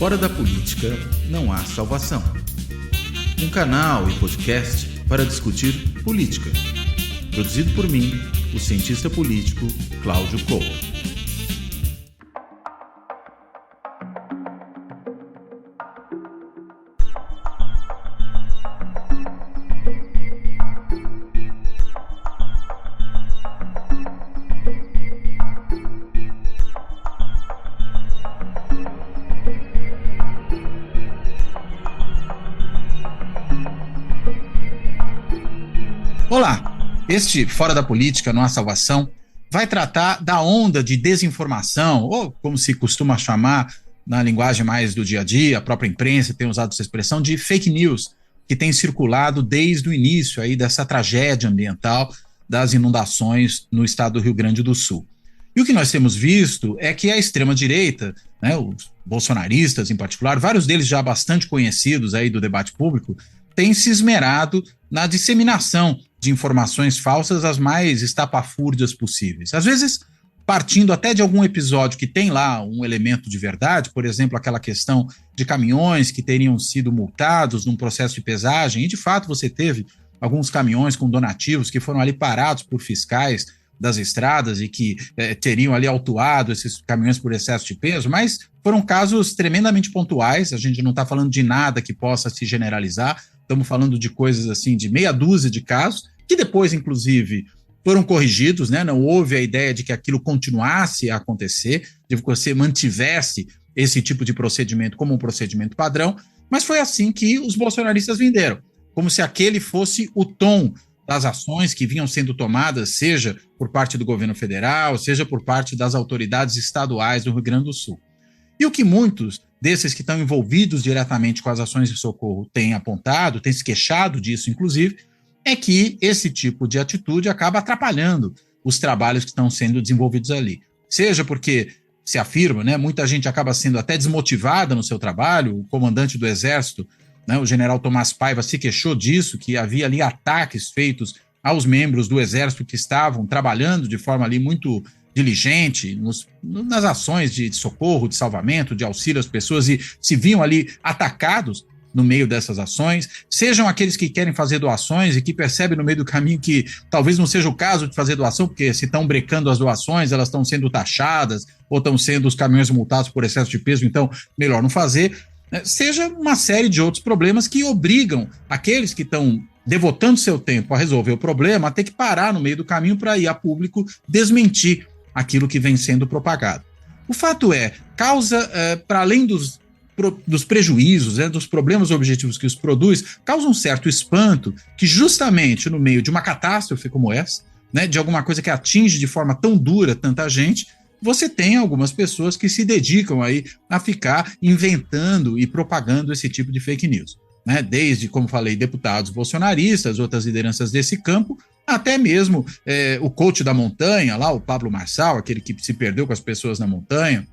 Fora da política não há salvação. Um canal e podcast para discutir política. Produzido por mim, o cientista político Cláudio Couto. Olá, este Fora da Política, Não Há Salvação, vai tratar da onda de desinformação, ou como se costuma chamar na linguagem mais do dia a dia, a própria imprensa tem usado essa expressão, de fake news, que tem circulado desde o início aí dessa tragédia ambiental das inundações no estado do Rio Grande do Sul. E o que nós temos visto é que a extrema-direita, os bolsonaristas em particular, vários deles já bastante conhecidos aí do debate público, têm se esmerado na disseminação de informações falsas as mais estapafúrdias possíveis. Às vezes, partindo até de algum episódio que tem lá um elemento de verdade, por exemplo, aquela questão de caminhões que teriam sido multados num processo de pesagem, e de fato você teve alguns caminhões com donativos que foram ali parados por fiscais das estradas e que teriam ali autuado esses caminhões por excesso de peso, mas foram casos tremendamente pontuais, a gente não está falando de nada que possa se generalizar, estamos falando de coisas assim, de meia dúzia de casos, que depois, inclusive, foram corrigidos, não houve a ideia de que aquilo continuasse a acontecer, de que você mantivesse esse tipo de procedimento como um procedimento padrão, mas foi assim que os bolsonaristas venderam, como se aquele fosse o tom das ações que vinham sendo tomadas, seja por parte do governo federal, seja por parte das autoridades estaduais do Rio Grande do Sul. E o que muitos desses que estão envolvidos diretamente com as ações de socorro têm apontado, têm se queixado disso, inclusive, é que esse tipo de atitude acaba atrapalhando os trabalhos que estão sendo desenvolvidos ali. Seja porque se afirma, muita gente acaba sendo até desmotivada no seu trabalho, o comandante do Exército, o general Tomás Paiva, se queixou disso, que havia ali ataques feitos aos membros do Exército que estavam trabalhando de forma ali muito diligente nas ações de socorro, de salvamento, de auxílio às pessoas e se viam ali atacados no meio dessas ações, sejam aqueles que querem fazer doações e que percebem no meio do caminho que talvez não seja o caso de fazer doação, porque se estão brecando as doações, elas estão sendo taxadas ou estão sendo os caminhões multados por excesso de peso, então melhor não fazer, seja uma série de outros problemas que obrigam aqueles que estão devotando seu tempo a resolver o problema a ter que parar no meio do caminho para ir a público desmentir aquilo que vem sendo propagado. O fato é, causa, para além dos prejuízos, dos problemas objetivos que os produz, causa um certo espanto que justamente no meio de uma catástrofe como essa, de alguma coisa que atinge de forma tão dura tanta gente, você tem algumas pessoas que se dedicam aí a ficar inventando e propagando esse tipo de fake news. Desde, como falei, deputados bolsonaristas, outras lideranças desse campo, até mesmo o coach da montanha, lá o Pablo Marçal, aquele que se perdeu com as pessoas na montanha,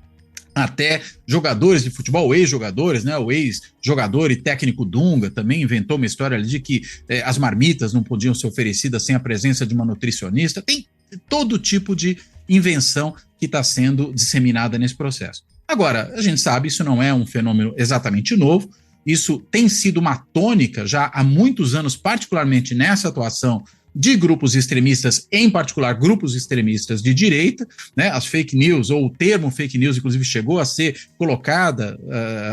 até jogadores de futebol, ex-jogadores, o ex-jogador e técnico Dunga também inventou uma história ali de que as marmitas não podiam ser oferecidas sem a presença de uma nutricionista. Tem todo tipo de invenção que está sendo disseminada nesse processo. Agora, a gente sabe, isso não é um fenômeno exatamente novo, isso tem sido uma tônica já há muitos anos, particularmente nessa atuação de grupos extremistas, em particular grupos extremistas de direita, as fake news, ou o termo fake news, inclusive, chegou a ser colocada,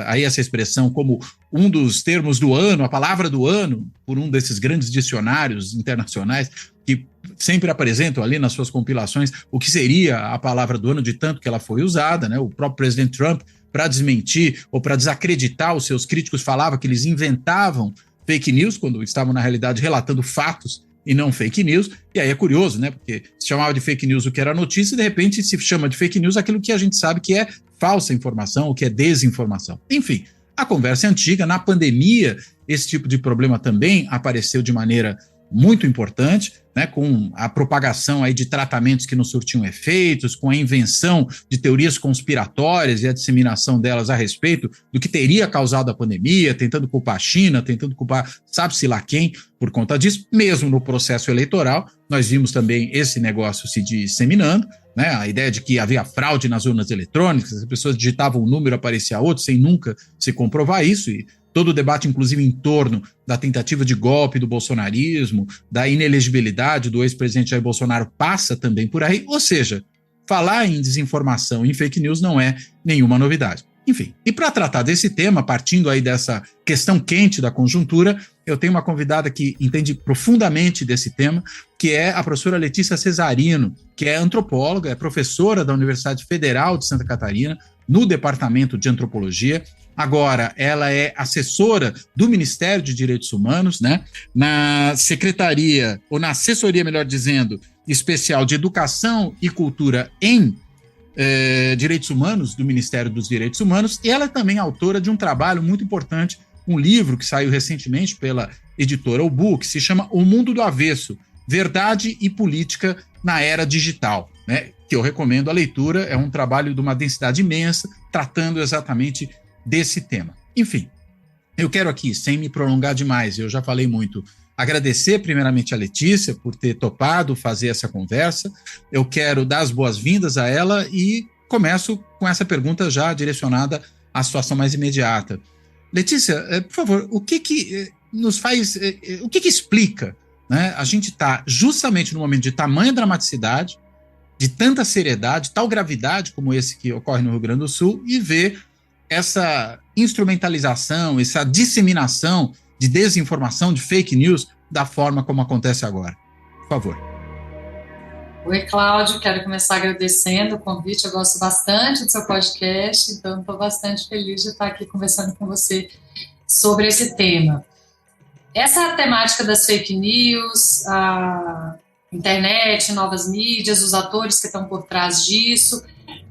aí essa expressão, como um dos termos do ano, a palavra do ano, por um desses grandes dicionários internacionais, que sempre apresentam ali nas suas compilações o que seria a palavra do ano, de tanto que ela foi usada, o próprio presidente Trump, para desmentir ou para desacreditar os seus críticos, falava que eles inventavam fake news, quando estavam, na realidade, relatando fatos e não fake news, e aí é curioso, porque se chamava de fake news o que era notícia, e de repente se chama de fake news aquilo que a gente sabe que é falsa informação, o que é desinformação. Enfim, a conversa é antiga, na pandemia esse tipo de problema também apareceu de maneira muito importante, né, com a propagação aí de tratamentos que não surtiam efeitos, com a invenção de teorias conspiratórias e a disseminação delas a respeito do que teria causado a pandemia, tentando culpar a China, tentando culpar sabe-se lá quem por conta disso. Mesmo no processo eleitoral, nós vimos também esse negócio se disseminando, né, a ideia de que havia fraude nas urnas eletrônicas, as pessoas digitavam um número, aparecia outro, sem nunca se comprovar isso, e todo o debate, inclusive, em torno da tentativa de golpe do bolsonarismo, da inelegibilidade do ex-presidente Jair Bolsonaro, passa também por aí. Ou seja, falar em desinformação e em fake news não é nenhuma novidade. Enfim, e para tratar desse tema, partindo aí dessa questão quente da conjuntura, eu tenho uma convidada que entende profundamente desse tema, que é a professora Letícia Cesarino, que é antropóloga, é professora da Universidade Federal de Santa Catarina, no Departamento de Antropologia. Agora, ela é assessora do Ministério de Direitos Humanos, né, na secretaria, ou na assessoria, melhor dizendo, especial de Educação e Cultura em Direitos Humanos, do Ministério dos Direitos Humanos, e ela é também autora de um trabalho muito importante, um livro que saiu recentemente pela editora Ubu, que se chama O Mundo do Avesso, Verdade e Política na Era Digital, né, que eu recomendo a leitura, é um trabalho de uma densidade imensa, tratando exatamente desse tema. Enfim, eu quero aqui, sem me prolongar demais, eu já falei muito, agradecer primeiramente a Letícia por ter topado fazer essa conversa. Eu quero dar as boas-vindas a ela e começo com essa pergunta já direcionada à situação mais imediata. Letícia, por favor, o que nos faz, o que explica, né, a gente está justamente no momento de tamanha dramaticidade, de tanta seriedade, tal gravidade como esse que ocorre no Rio Grande do Sul, e ver essa instrumentalização, essa disseminação de desinformação, de fake news, da forma como acontece agora. Por favor. Oi, Cláudio, quero começar agradecendo o convite, eu gosto bastante do seu podcast, então estou bastante feliz de estar aqui conversando com você sobre esse tema. Essa temática das fake news, a internet, novas mídias, os atores que estão por trás disso,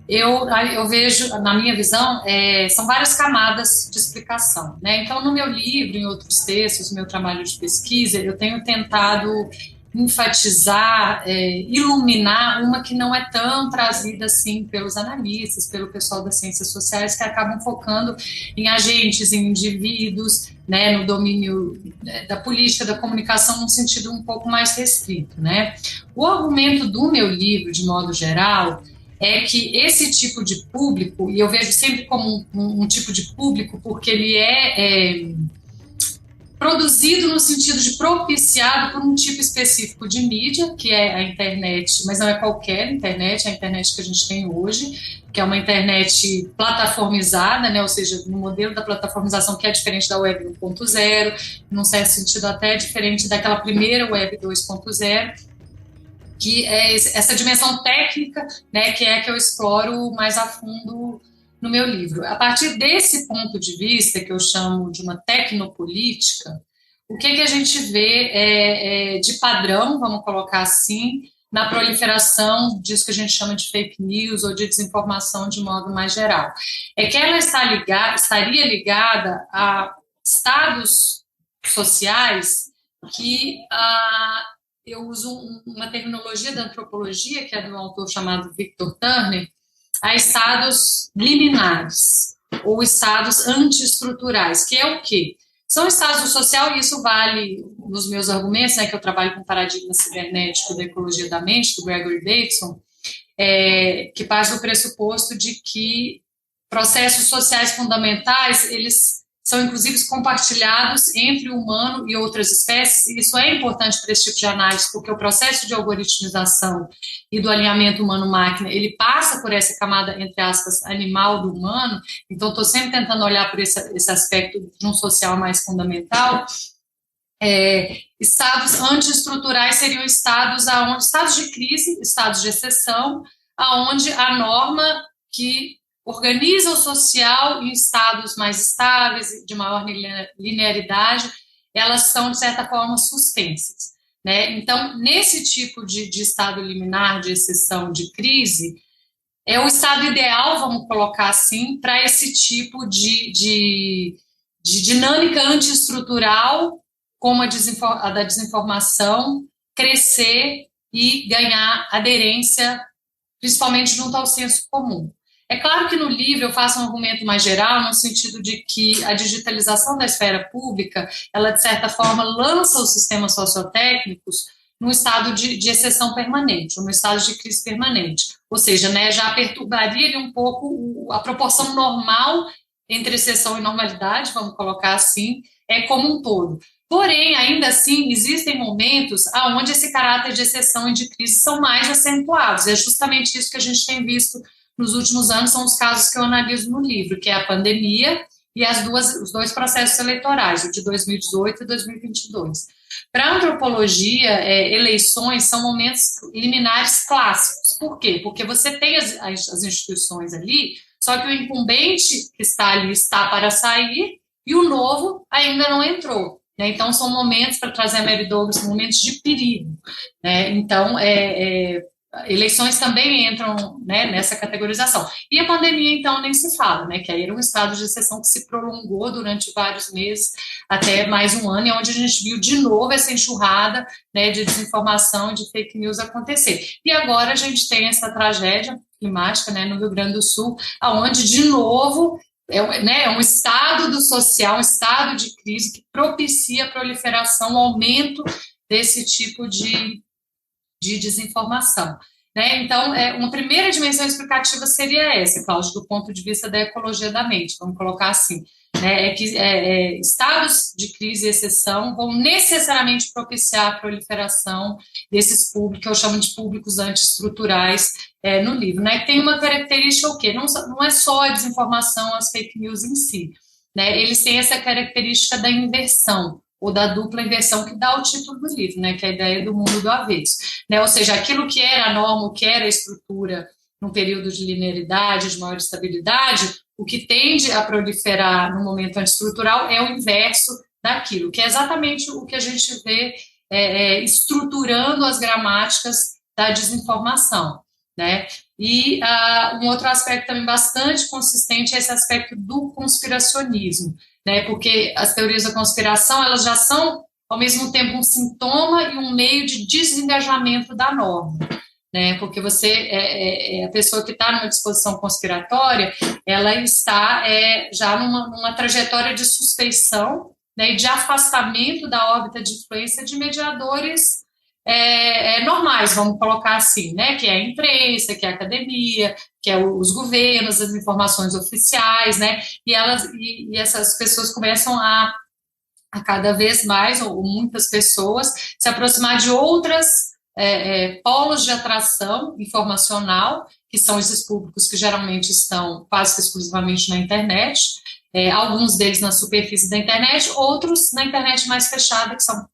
eu vejo, na minha visão, são várias camadas de explicação, né? Então, no meu livro, em outros textos, no meu trabalho de pesquisa, eu tenho tentado enfatizar, iluminar uma que não é tão trazida assim pelos analistas, pelo pessoal das ciências sociais, que acabam focando em agentes, em indivíduos, né, no domínio da política, da comunicação, num sentido um pouco mais restrito, né? O argumento do meu livro, de modo geral, é que esse tipo de público, e eu vejo sempre como um tipo de público, porque ele é produzido no sentido de propiciado por um tipo específico de mídia, que é a internet, mas não é qualquer internet, é a internet que a gente tem hoje, que é uma internet plataformizada, né, ou seja, no modelo da plataformização que é diferente da web 1.0, num certo sentido até diferente daquela primeira web 2.0, que é essa dimensão técnica, né, que é que eu exploro mais a fundo no meu livro. A partir desse ponto de vista, que eu chamo de uma tecnopolítica, o que a gente vê de padrão, vamos colocar assim, na proliferação disso que a gente chama de fake news ou de desinformação de modo mais geral. É que ela estaria ligada a estados sociais que eu uso uma terminologia da antropologia, que é de um autor chamado Victor Turner, a estados liminares, ou estados antiestruturais, que é o quê? São estados do social, e isso vale nos meus argumentos, né, que eu trabalho com o paradigma cibernético da ecologia da mente, do Gregory Bateson, que parte do pressuposto de que processos sociais fundamentais, eles são inclusive compartilhados entre o humano e outras espécies, e isso é importante para esse tipo de análise, porque o processo de algoritmização e do alinhamento humano-máquina, ele passa por essa camada, entre aspas, animal do humano, então estou sempre tentando olhar por esse aspecto de um social mais fundamental. Estados antiestruturais seriam estados de crise, estados de exceção, aonde a norma que organiza o social em estados mais estáveis, de maior linearidade, elas são, de certa forma, suspensas, né? Então, nesse tipo de estado liminar, de exceção, de crise, é o estado ideal, vamos colocar assim, para esse tipo de dinâmica antiestrutural como a da desinformação crescer e ganhar aderência, principalmente junto ao senso comum. É claro que no livro eu faço um argumento mais geral, no sentido de que a digitalização da esfera pública, ela, de certa forma, lança os sistemas sociotécnicos num estado de exceção permanente, num estado de crise permanente. Ou seja, né, já perturbaria ali um pouco a proporção normal entre exceção e normalidade, vamos colocar assim, como um todo. Porém, ainda assim, existem momentos onde esse caráter de exceção e de crise são mais acentuados. É justamente isso que a gente tem visto nos últimos anos, são os casos que eu analiso no livro, que é a pandemia e os dois processos eleitorais, o de 2018 e 2022. Para a antropologia, eleições são momentos liminares clássicos. Por quê? Porque você tem as instituições ali, só que o incumbente que está ali está para sair e o novo ainda não entrou. Né? Então, são momentos, para trazer a Mary Douglas, momentos de perigo. Né? Então, eleições também entram, né, nessa categorização. E a pandemia, então, nem se fala, né, que aí era um estado de exceção que se prolongou durante vários meses, até mais um ano, e onde a gente viu de novo essa enxurrada, né, de desinformação, de fake news acontecer. E agora a gente tem essa tragédia climática, né, no Rio Grande do Sul, onde, de novo, é um estado do social, um estado de crise que propicia a proliferação, o aumento desse tipo de desinformação. Né? Então, uma primeira dimensão explicativa seria essa, Cláudio, do ponto de vista da ecologia da mente, vamos colocar assim, né? Que estados de crise e exceção vão necessariamente propiciar a proliferação desses públicos, que eu chamo de públicos antiestruturais no livro. Né? Tem uma característica o quê? Não é só a desinformação, as fake news em si. Né? Eles têm essa característica da inversão, ou da dupla inversão que dá o título do livro, né, que é a ideia do mundo do avesso. Né? Ou seja, aquilo que era a norma, o que era a estrutura num período de linearidade, de maior estabilidade, o que tende a proliferar no momento antiestrutural é o inverso daquilo, que é exatamente o que a gente vê estruturando as gramáticas da desinformação. Né? E um outro aspecto também bastante consistente é esse aspecto do conspiracionismo, né? Porque as teorias da conspiração, elas já são, ao mesmo tempo, um sintoma e um meio de desengajamento da norma. Né? Porque a pessoa que está numa disposição conspiratória, ela está já numa trajetória de suspeição, né, e de afastamento da órbita de influência de mediadores normais, vamos colocar assim, né, que é a imprensa, que é a academia, que é os governos, as informações oficiais, né, e essas pessoas começam a cada vez mais, ou muitas pessoas, se aproximar de outras polos de atração informacional, que são esses públicos que geralmente estão quase que exclusivamente na internet, alguns deles na superfície da internet, outros na internet mais fechada, que são,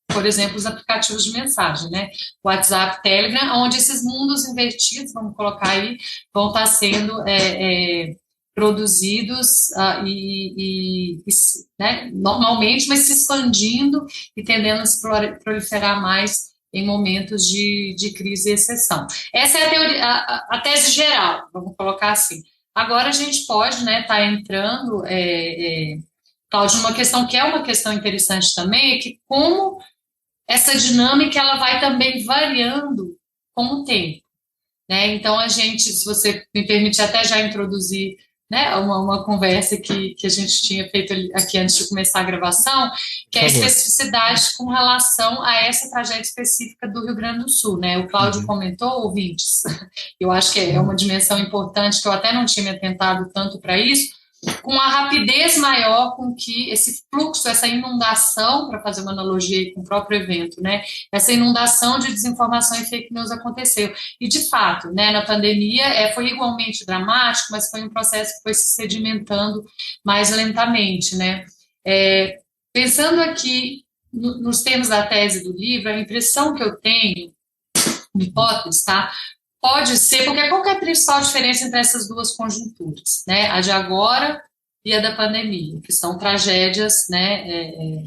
por exemplo, os aplicativos de mensagem, né? WhatsApp, Telegram, onde esses mundos invertidos, vamos colocar aí, vão estar sendo produzidos né, normalmente, mas se expandindo e tendendo a se proliferar mais em momentos de crise e exceção. Essa é a teoria, a tese geral, vamos colocar assim. Agora a gente pode, né, estar entrando, Cláudio, numa questão que é uma questão interessante também, é que como essa dinâmica ela vai também variando com o tempo. Né? Então, a gente, se você me permite até já introduzir, né, uma conversa que a gente tinha feito aqui antes de começar a gravação, que é a especificidade com relação a essa tragédia específica do Rio Grande do Sul. Né? O Cláudio comentou, ouvintes, eu acho que é uma dimensão importante, que eu até não tinha me atentado tanto para isso, com a rapidez maior com que esse fluxo, essa inundação, para fazer uma analogia com o próprio evento, né, essa inundação de desinformação e fake news aconteceu. E, de fato, né, na pandemia foi igualmente dramático, mas foi um processo que foi se sedimentando mais lentamente. Né. Pensando aqui nos termos da tese do livro, a impressão que eu tenho, hipótese, tá? Pode ser, porque qual que é a principal diferença entre essas duas conjunturas, né? A de agora e a da pandemia, que são tragédias, né?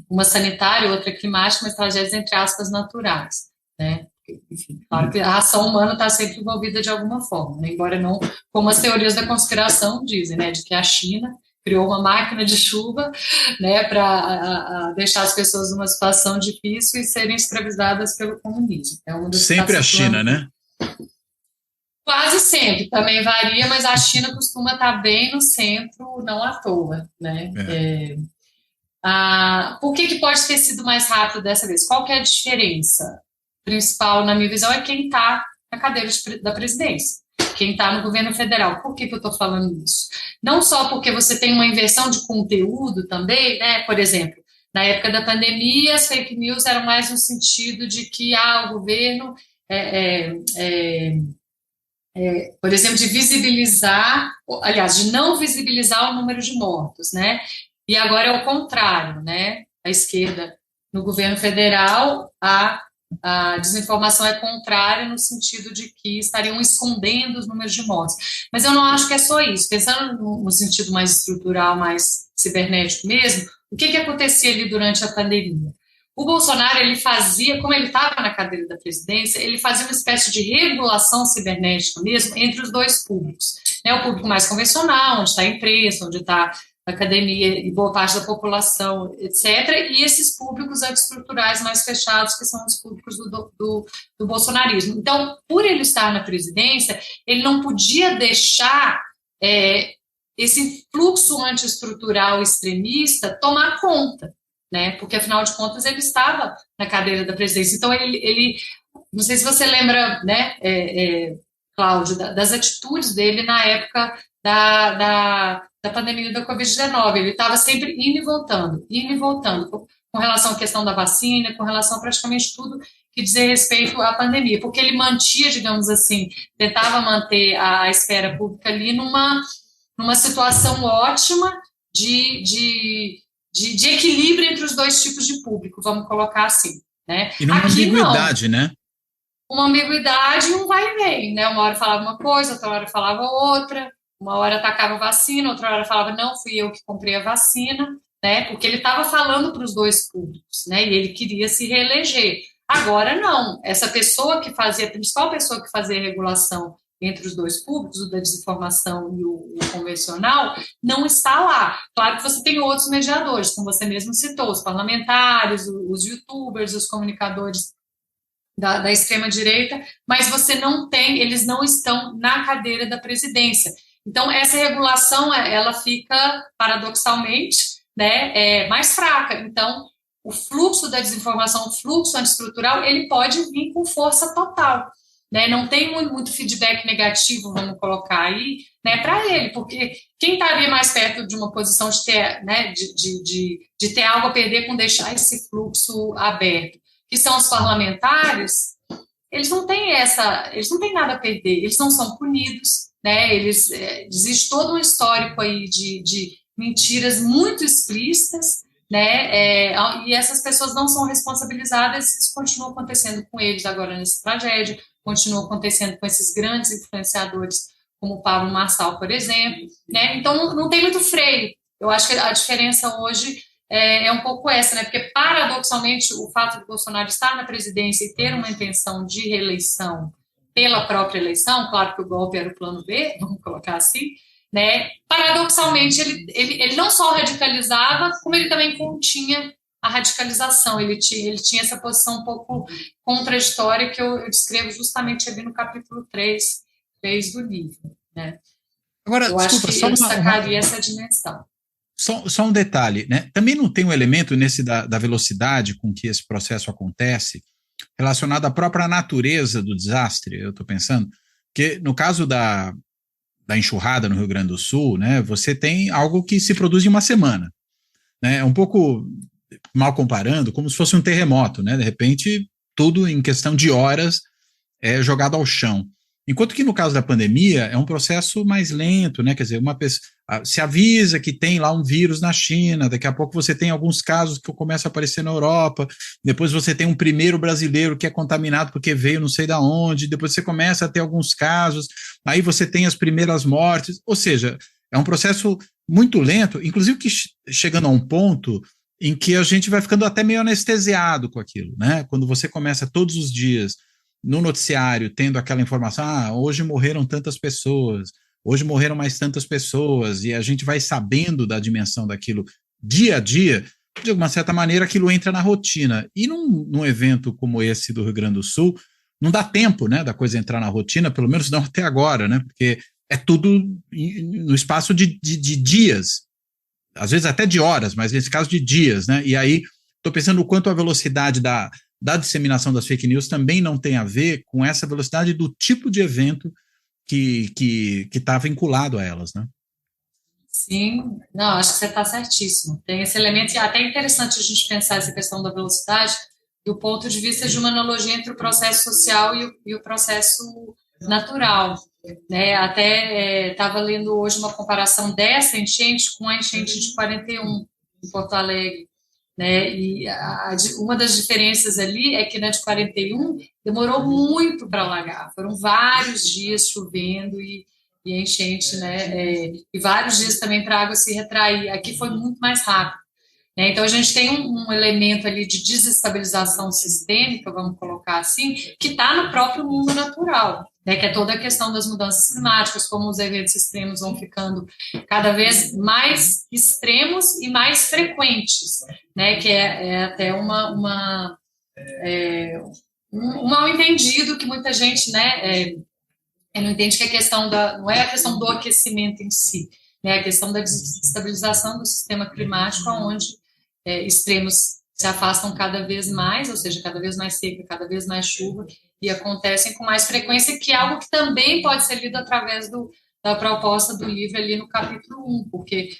Uma sanitária, outra climática, mas tragédias, entre aspas, naturais, né? Enfim, claro que a ação humana está sempre envolvida de alguma forma, né? Embora não, como as teorias da conspiração dizem, né? De que a China criou uma máquina de chuva, né, para deixar as pessoas numa situação difícil e serem escravizadas pelo comunismo. É uma das Sempre a China, né? Quase sempre, também varia, mas a China costuma estar bem no centro, não à toa, né? Por que pode ter sido mais rápido dessa vez? Qual que é a diferença principal, na minha visão, é quem está na cadeira da presidência, quem está no governo federal. Por que eu estou falando isso? Não só porque você tem uma inversão de conteúdo também, né? Por exemplo, na época da pandemia, as fake news eram mais no sentido de que o governo, por exemplo, de visibilizar, aliás, de não visibilizar o número de mortos, né? E agora é o contrário, né? A esquerda no governo federal, a desinformação é contrária no sentido de que estariam escondendo os números de mortes. Mas eu não acho que é só isso. Pensando no sentido mais estrutural, mais cibernético mesmo, o que acontecia ali durante a pandemia? O Bolsonaro, ele fazia, como ele estava na cadeira da presidência, ele fazia uma espécie de regulação cibernética mesmo entre os dois públicos. O público mais convencional, onde está a imprensa, onde está a academia e boa parte da população, etc., e esses públicos antiestruturais mais fechados, que são os públicos do bolsonarismo. Então, por ele estar na presidência, ele não podia deixar esse fluxo antiestrutural extremista tomar conta, né? Porque, afinal de contas, ele estava na cadeira da presidência. Então, ele não sei se você lembra, né, Cláudio, das atitudes dele na época da pandemia da Covid-19. Ele estava sempre indo e voltando, com relação à questão da vacina, com relação a praticamente tudo que dizia respeito à pandemia, porque ele mantia, digamos assim, tentava manter a esfera pública ali numa situação ótima de equilíbrio entre os dois tipos de público, vamos colocar assim, né? E numa ambiguidade, né? Uma ambiguidade e um vai e vem, né? Uma hora falava uma coisa, outra hora falava outra, uma hora atacava a vacina, outra hora falava, não, fui eu que comprei a vacina, né? Porque ele estava falando para os dois públicos, né? E ele queria se reeleger. Agora, não. Essa pessoa que fazia, a principal pessoa que fazia a regulação entre os dois públicos, o da desinformação e o convencional, não está lá. Claro que você tem outros mediadores, como você mesmo citou, os parlamentares, os youtubers, os comunicadores da extrema-direita, mas você não tem, eles não estão na cadeira da presidência. Então, essa regulação, ela fica, paradoxalmente, né, mais fraca. Então, o fluxo da desinformação, o fluxo antiestrutural, ele pode vir com força total, né? Não tem muito feedback negativo, vamos colocar aí, né, para ele, porque quem está ali mais perto de uma posição de ter, né, de ter algo a perder com deixar esse fluxo aberto, que são os parlamentares, eles não têm nada a perder, eles não são punidos, né? Existe todo um histórico aí de mentiras muito explícitas, né? E essas pessoas não são responsabilizadas, isso continua acontecendo com eles agora nessa tragédia, continua acontecendo com esses grandes influenciadores, como o Pablo Marçal, por exemplo, né? Então não tem muito freio. Eu acho que a diferença hoje é um pouco essa, né? Porque, paradoxalmente, o fato de Bolsonaro estar na presidência e ter uma intenção de reeleição pela própria eleição, claro que o golpe era o plano B, vamos colocar assim, né? Paradoxalmente, ele não só radicalizava, como ele também continha a radicalização. Ele tinha essa posição um pouco contraditória que eu descrevo justamente ali no capítulo 3 do livro, né? Agora, eu acho que eu destacaria essa dimensão. Só um detalhe, né? Também não tem um elemento nesse da velocidade com que esse processo acontece, relacionado à própria natureza do desastre, eu estou pensando, que no caso da enxurrada no Rio Grande do Sul, né, você tem algo que se produz em uma semana, né? É um pouco, mal comparando, como se fosse um terremoto, né? De repente, tudo em questão de horas é jogado ao chão. Enquanto que no caso da pandemia é um processo mais lento, né? Quer dizer, uma pessoa se avisa que tem lá um vírus na China, daqui a pouco você tem alguns casos que começam a aparecer na Europa, depois você tem um primeiro brasileiro que é contaminado porque veio não sei de onde, depois você começa a ter alguns casos, aí você tem as primeiras mortes, ou seja, é um processo muito lento, inclusive que chegando a um ponto em que a gente vai ficando até meio anestesiado com aquilo, né? Quando você começa todos os dias no noticiário tendo aquela informação, hoje morreram tantas pessoas, hoje morreram mais tantas pessoas, e a gente vai sabendo da dimensão daquilo dia a dia, de alguma certa maneira aquilo entra na rotina. E num evento como esse do Rio Grande do Sul, não dá tempo, né, da coisa entrar na rotina, pelo menos não até agora, né, porque é tudo no espaço de dias, às vezes até de horas, mas nesse caso de dias, né, e aí estou pensando o quanto a velocidade da disseminação das fake news também não tem a ver com essa velocidade do tipo de evento que está vinculado a elas, né? Sim, não, acho que você está certíssimo. Tem esse elemento, e até é interessante a gente pensar essa questão da velocidade do ponto de vista de uma analogia entre o processo social e o processo natural. Né? Até estava lendo hoje uma comparação dessa enchente com a enchente de 41, em Porto Alegre. Né? E uma das diferenças ali é que na de 41 demorou muito para alagar, foram vários dias chovendo e enchente, né? E vários dias também para a água se retrair. Aqui foi muito mais rápido. Né? Então, a gente tem um elemento ali de desestabilização sistêmica, vamos colocar assim, que está no próprio mundo natural, né? Que é toda a questão das mudanças climáticas, como os eventos extremos vão ficando cada vez mais extremos e mais frequentes, né? Que é até um mal entendido que muita gente, né? Não entende que a questão não é a questão do aquecimento em si, né? A questão da desestabilização do sistema climático, onde extremos se afastam cada vez mais, ou seja, cada vez mais seca, cada vez mais chuva, e acontecem com mais frequência, que é algo que também pode ser lido através da proposta do livro ali no capítulo 1, porque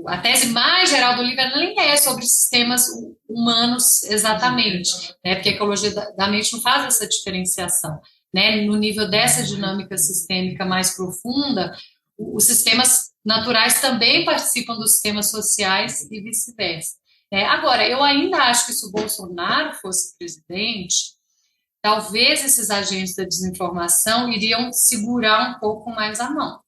a tese mais geral do livro nem é sobre sistemas humanos exatamente, né? Porque a ecologia da mente não faz essa diferenciação. Né, no nível dessa dinâmica sistêmica mais profunda, os sistemas naturais também participam dos sistemas sociais e vice-versa. Agora, eu ainda acho que se o Bolsonaro fosse presidente, talvez esses agentes da desinformação iriam segurar um pouco mais a mão.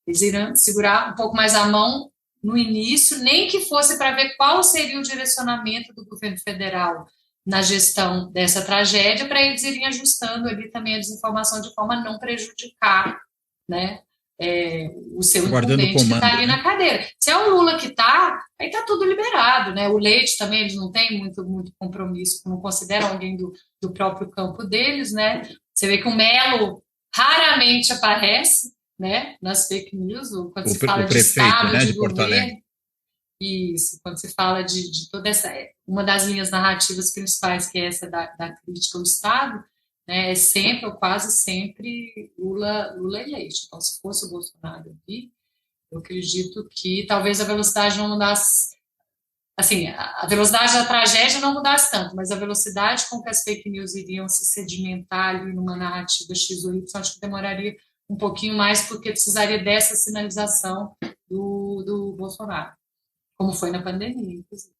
Eles iriam segurar um pouco mais a mão no início, nem que fosse para ver qual seria o direcionamento do governo federal na gestão dessa tragédia, para eles irem ajustando ali também a desinformação de forma a não prejudicar, né, o seu incumbente que está ali na cadeira. Se é o Lula que está, aí está tudo liberado, né? O Leite também, eles não têm muito compromisso, não consideram alguém do próprio campo deles, né? Você vê que o Melo raramente aparece, né, nas fake news, quando se fala de Estado, né, de governo. Isso, quando se fala de toda essa, uma das linhas narrativas principais, que é essa da crítica ao Estado, né, é sempre, ou quase sempre, Lula eleito. Então, se fosse o Bolsonaro aqui, eu acredito que talvez a velocidade não mudasse, assim, a velocidade da tragédia não mudasse tanto, mas a velocidade com que as fake news iriam se sedimentar ali numa narrativa X ou Y, acho que demoraria um pouquinho mais, porque precisaria dessa sinalização do Bolsonaro, como foi na pandemia, inclusive.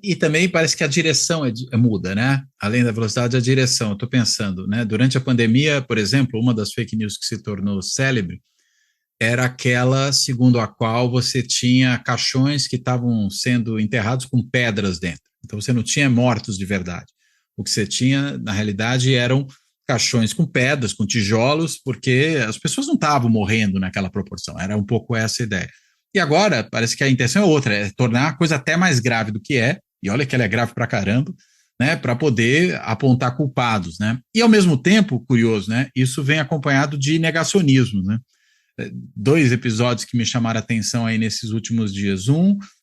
E também parece que a direção muda, né? Além da velocidade, a direção. Eu estou pensando, né? Durante a pandemia, por exemplo, uma das fake news que se tornou célebre era aquela segundo a qual você tinha caixões que estavam sendo enterrados com pedras dentro. Então você não tinha mortos de verdade. O que você tinha, na realidade, eram caixões com pedras, com tijolos, porque as pessoas não estavam morrendo naquela proporção. Era um pouco essa a ideia. E agora, parece que a intenção é outra, é tornar a coisa até mais grave do que é, e olha que ela é grave pra caramba, né, para poder apontar culpados, né? E ao mesmo tempo, curioso, né, isso vem acompanhado de negacionismo, né? 2 episódios que me chamaram a atenção aí nesses últimos dias.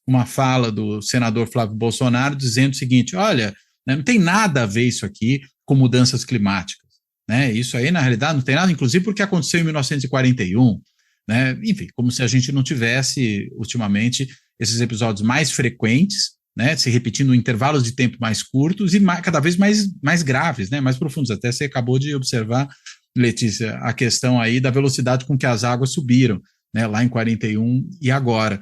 Uma fala do senador Flávio Bolsonaro dizendo o seguinte, olha, né, não tem nada a ver isso aqui com mudanças climáticas, né? Isso aí, na realidade, não tem nada, inclusive porque aconteceu em 1941, né? Enfim, como se a gente não tivesse, ultimamente, esses episódios mais frequentes, né? Se repetindo em intervalos de tempo mais curtos e cada vez mais graves, né? Mais profundos. Até você acabou de observar, Letícia, a questão aí da velocidade com que as águas subiram, né? Lá em 41 e agora.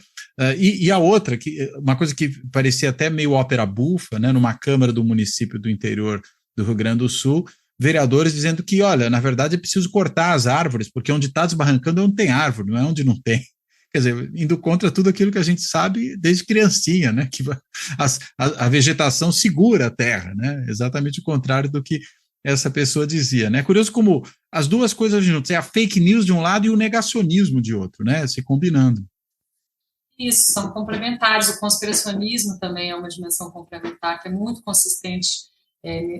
E a outra, uma coisa que parecia até meio ópera bufa, né? Numa Câmara do município do interior do Rio Grande do Sul, vereadores dizendo que, olha, na verdade é preciso cortar as árvores, porque onde está desbarrancando é onde tem árvore, não é onde não tem. Quer dizer, indo contra tudo aquilo que a gente sabe desde criancinha, né? Que a vegetação segura a terra, né? Exatamente o contrário do que essa pessoa dizia, né? Curioso como as duas coisas juntas, é a fake news de um lado e o negacionismo de outro, né? Se combinando. Isso, são complementares. O conspiracionismo também é uma dimensão complementar, que é muito consistente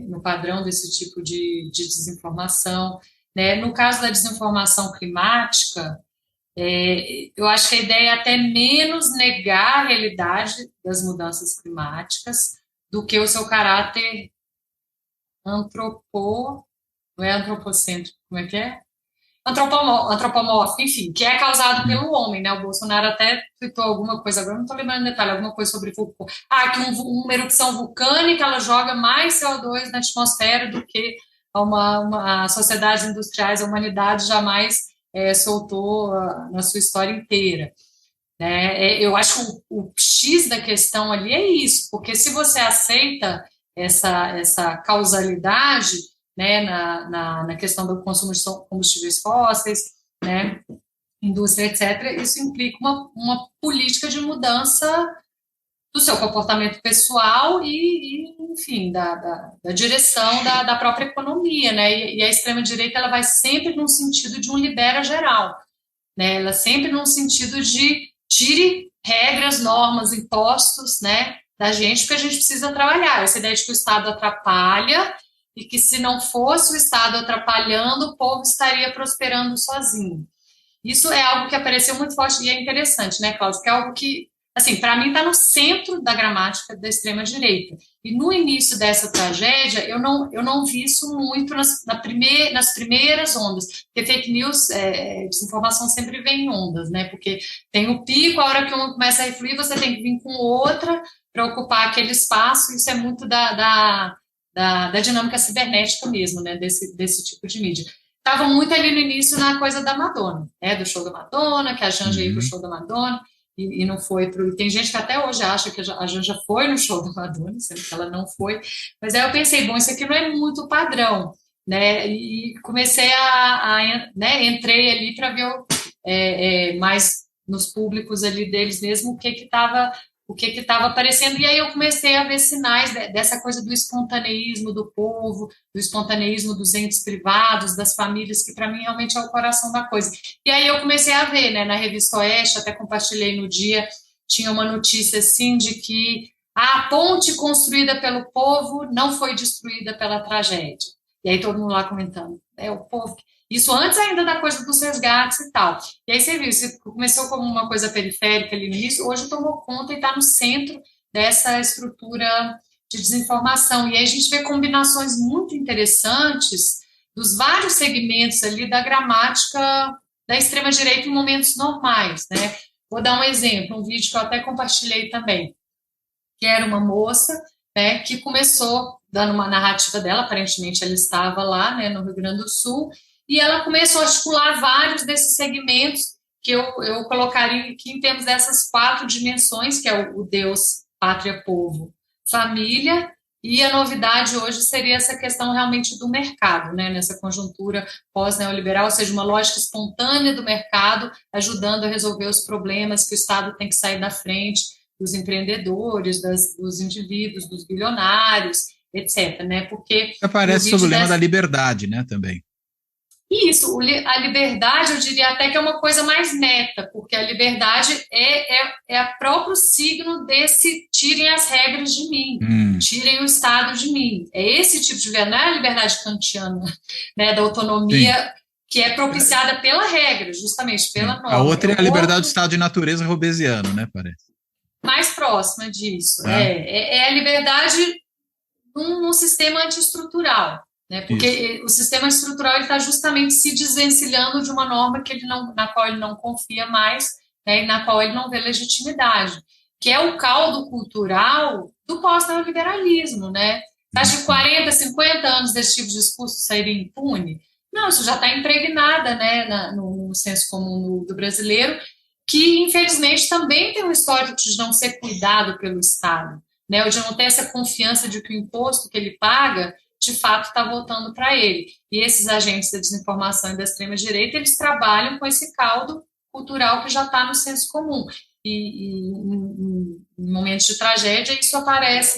no padrão desse tipo de desinformação. Né? No caso da desinformação climática, eu acho que a ideia é até menos negar a realidade das mudanças climáticas do que o seu caráter não é antropocêntrico, como é que é? Antropomórfico, enfim, que é causado pelo homem, né? O Bolsonaro até tweetou alguma coisa, agora não estou lembrando detalhe, alguma coisa sobre que uma erupção vulcânica ela joga mais CO2 na atmosfera do que as sociedades industriais, a humanidade jamais soltou na sua história inteira. Né? Eu acho que o X da questão ali é isso, porque se você aceita essa causalidade, né, na questão do consumo de combustíveis fósseis, né, indústria, etc., isso implica uma política de mudança do seu comportamento pessoal enfim, da direção da própria economia, né, e a extrema-direita ela vai sempre num sentido de um libera geral, né, ela sempre num sentido de tire regras, normas, impostos, né, da gente, porque a gente precisa trabalhar. Essa ideia de que o Estado atrapalha e que se não fosse o Estado atrapalhando, o povo estaria prosperando sozinho. Isso é algo que apareceu muito forte e é interessante, né, Cláudio? Que é algo que, assim, para mim está no centro da gramática da extrema-direita. E no início dessa tragédia, eu não vi isso muito nas primeiras ondas, porque fake news, desinformação sempre vem em ondas, né? Porque tem o pico, a hora que uma começa a refluir, você tem que vir com outra para ocupar aquele espaço, isso é muito da dinâmica cibernética mesmo, né? Desse tipo de mídia. Estavam muito ali no início na coisa da Madonna, né? Do show da Madonna, que a Janja ia pro show da Madonna e não foi pro. Tem gente que até hoje acha que a Janja foi no show da Madonna, sendo que ela não foi. Mas aí eu pensei, bom, isso aqui não é muito padrão, né? E comecei né? Entrei ali para ver mais nos públicos ali deles mesmo o que estava aparecendo, e aí eu comecei a ver sinais dessa coisa do espontaneísmo do povo, do espontaneísmo dos entes privados, das famílias, que para mim realmente é o coração da coisa. E aí eu comecei a ver, né, na Revista Oeste, até compartilhei no dia, tinha uma notícia assim de que a ponte construída pelo povo não foi destruída pela tragédia. E aí todo mundo lá comentando, o povo... Isso antes ainda da coisa dos resgates e tal. E aí você viu, isso começou como uma coisa periférica ali no início, hoje tomou conta e está no centro dessa estrutura de desinformação. E aí a gente vê combinações muito interessantes dos vários segmentos ali da gramática da extrema-direita em momentos normais, né? Vou dar um exemplo, um vídeo que eu até compartilhei também, que era uma moça, né, que começou dando uma narrativa dela, aparentemente ela estava lá, né, no Rio Grande do Sul, e ela começou a articular vários desses segmentos que eu colocaria aqui em termos dessas 4 dimensões, que é o Deus, pátria, povo, família, e a novidade hoje seria essa questão realmente do mercado, né, nessa conjuntura pós-neoliberal, ou seja, uma lógica espontânea do mercado, ajudando a resolver os problemas que o Estado tem que sair da frente, dos empreendedores, dos indivíduos, dos bilionários, etc., né, porque... Aparece sob o lema da liberdade, né, também. Isso, a liberdade, eu diria até que é uma coisa mais neta, porque a liberdade é a próprio signo desse tirem as regras de mim, tirem o Estado de mim. É esse tipo de liberdade, não é a liberdade kantiana, né, da autonomia, sim, que é propiciada pela regra, justamente, pela norma. A outra é a liberdade do estado de natureza robesiano, né, parece. Mais próxima disso. É a liberdade num sistema antiestrutural. Né, porque isso. O sistema estrutural está justamente se desvencilhando de uma norma na qual ele não confia mais, né, e na qual ele não vê legitimidade, que é o caldo cultural do pós-neoliberalismo. Né? Você acha que 40, 50 anos desse tipo de discurso sairia impune? Não, isso já está impregnada, né, no senso comum do brasileiro, que infelizmente também tem um histórico de não ser cuidado pelo Estado, né, ou de não ter essa confiança de que o imposto que ele paga de fato está voltando para ele. E esses agentes da desinformação e da extrema-direita, eles trabalham com esse caldo cultural que já está no senso comum. E em momentos de tragédia, isso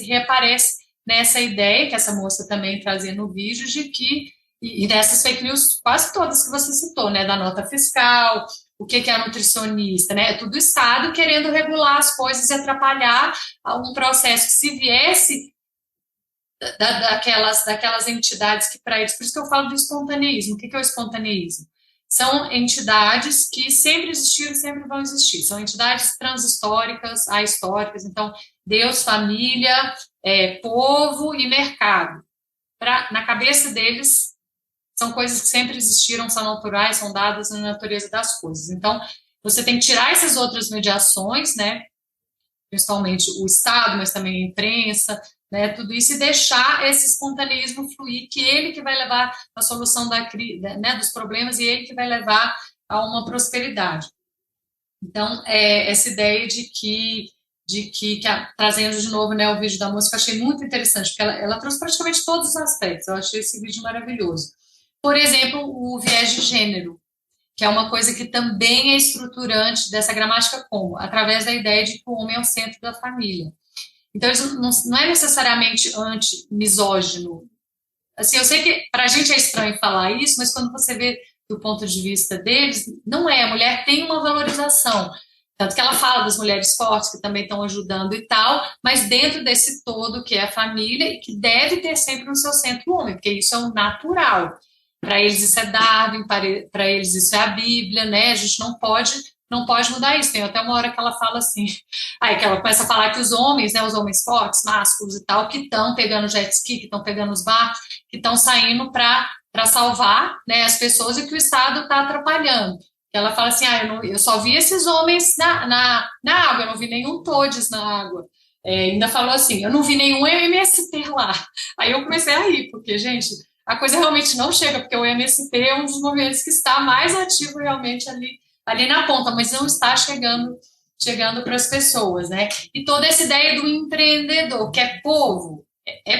reaparece nessa ideia que essa moça também trazia no vídeo de que, e dessas fake news, quase todas que você citou, né, da nota fiscal, o que é nutricionista, né, é tudo o Estado querendo regular as coisas e atrapalhar um processo que se viesse daquelas entidades que para eles, por isso que eu falo do espontaneísmo. O que é o espontaneísmo? São entidades que sempre existiram e sempre vão existir. São entidades transhistóricas, ahistóricas. Então, Deus, família, povo e mercado. Na cabeça deles, são coisas que sempre existiram, são naturais, são dadas na natureza das coisas. Então, você tem que tirar essas outras mediações, né? Principalmente o Estado, mas também a imprensa, né, tudo isso, e deixar esse espontaneísmo fluir, que ele que vai levar à solução né, dos problemas, e ele que vai levar a uma prosperidade. Então, essa ideia de que trazendo de novo, né, o vídeo da música, eu achei muito interessante, porque ela trouxe praticamente todos os aspectos, eu achei esse vídeo maravilhoso. Por exemplo, o viés de gênero, que é uma coisa que também é estruturante dessa gramática, como? Através da ideia de que o homem é o centro da família. Então, isso não é necessariamente anti-misógino. Assim, eu sei que para a gente é estranho falar isso, mas quando você vê do ponto de vista deles, não é. A mulher tem uma valorização. Tanto que ela fala das mulheres fortes, que também estão ajudando e tal, mas dentro desse todo que é a família, e que deve ter sempre no seu centro o homem, porque isso é o natural. Para eles isso é Darwin, para eles isso é a Bíblia, né? A gente não pode mudar isso. Tem até uma hora que ela fala assim, aí que ela começa a falar que os homens, né, os homens fortes, másculos e tal, que estão pegando jet ski, que estão pegando os barcos, que estão saindo para salvar, né, as pessoas, e que o Estado está atrapalhando. Ela fala assim, eu só vi esses homens na água, eu não vi nenhum todes na água. Ainda falou assim, eu não vi nenhum MST lá. Aí eu comecei a rir, porque, gente, a coisa realmente não chega, porque o MST é um dos movimentos que está mais ativo realmente ali na ponta, mas não está chegando para as pessoas, né? E toda essa ideia do empreendedor, que é povo,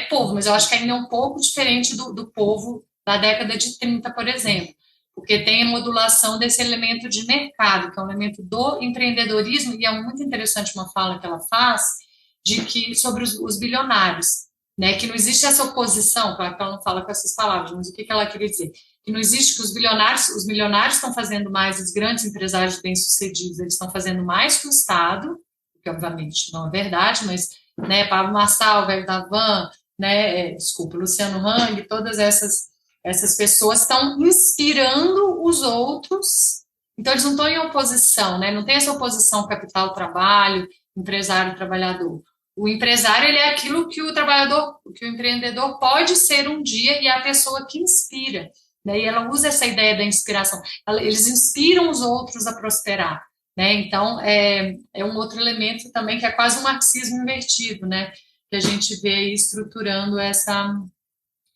povo, mas eu acho que ainda é um pouco diferente do povo da década de 30, por exemplo, porque tem a modulação desse elemento de mercado, que é um elemento do empreendedorismo, e é muito interessante uma fala que ela faz sobre os bilionários, né? Que não existe essa oposição, claro que ela não fala com essas palavras, mas o que ela queria dizer? Que não existe que os milionários estão fazendo mais, os grandes empresários bem-sucedidos, eles estão fazendo mais que o Estado, que obviamente não é verdade, mas, né, Pablo Marçal, velho da Van, né, desculpa, Luciano Hang, todas essas pessoas estão inspirando os outros, então eles não estão em oposição, né, não tem essa oposição capital-trabalho, empresário-trabalhador. O empresário, ele é aquilo que o empreendedor pode ser um dia, e é a pessoa que inspira. Né? E ela usa essa ideia da inspiração. Eles inspiram os outros a prosperar. Né? Então, é um outro elemento também que é quase um marxismo invertido, né? Que a gente vê aí estruturando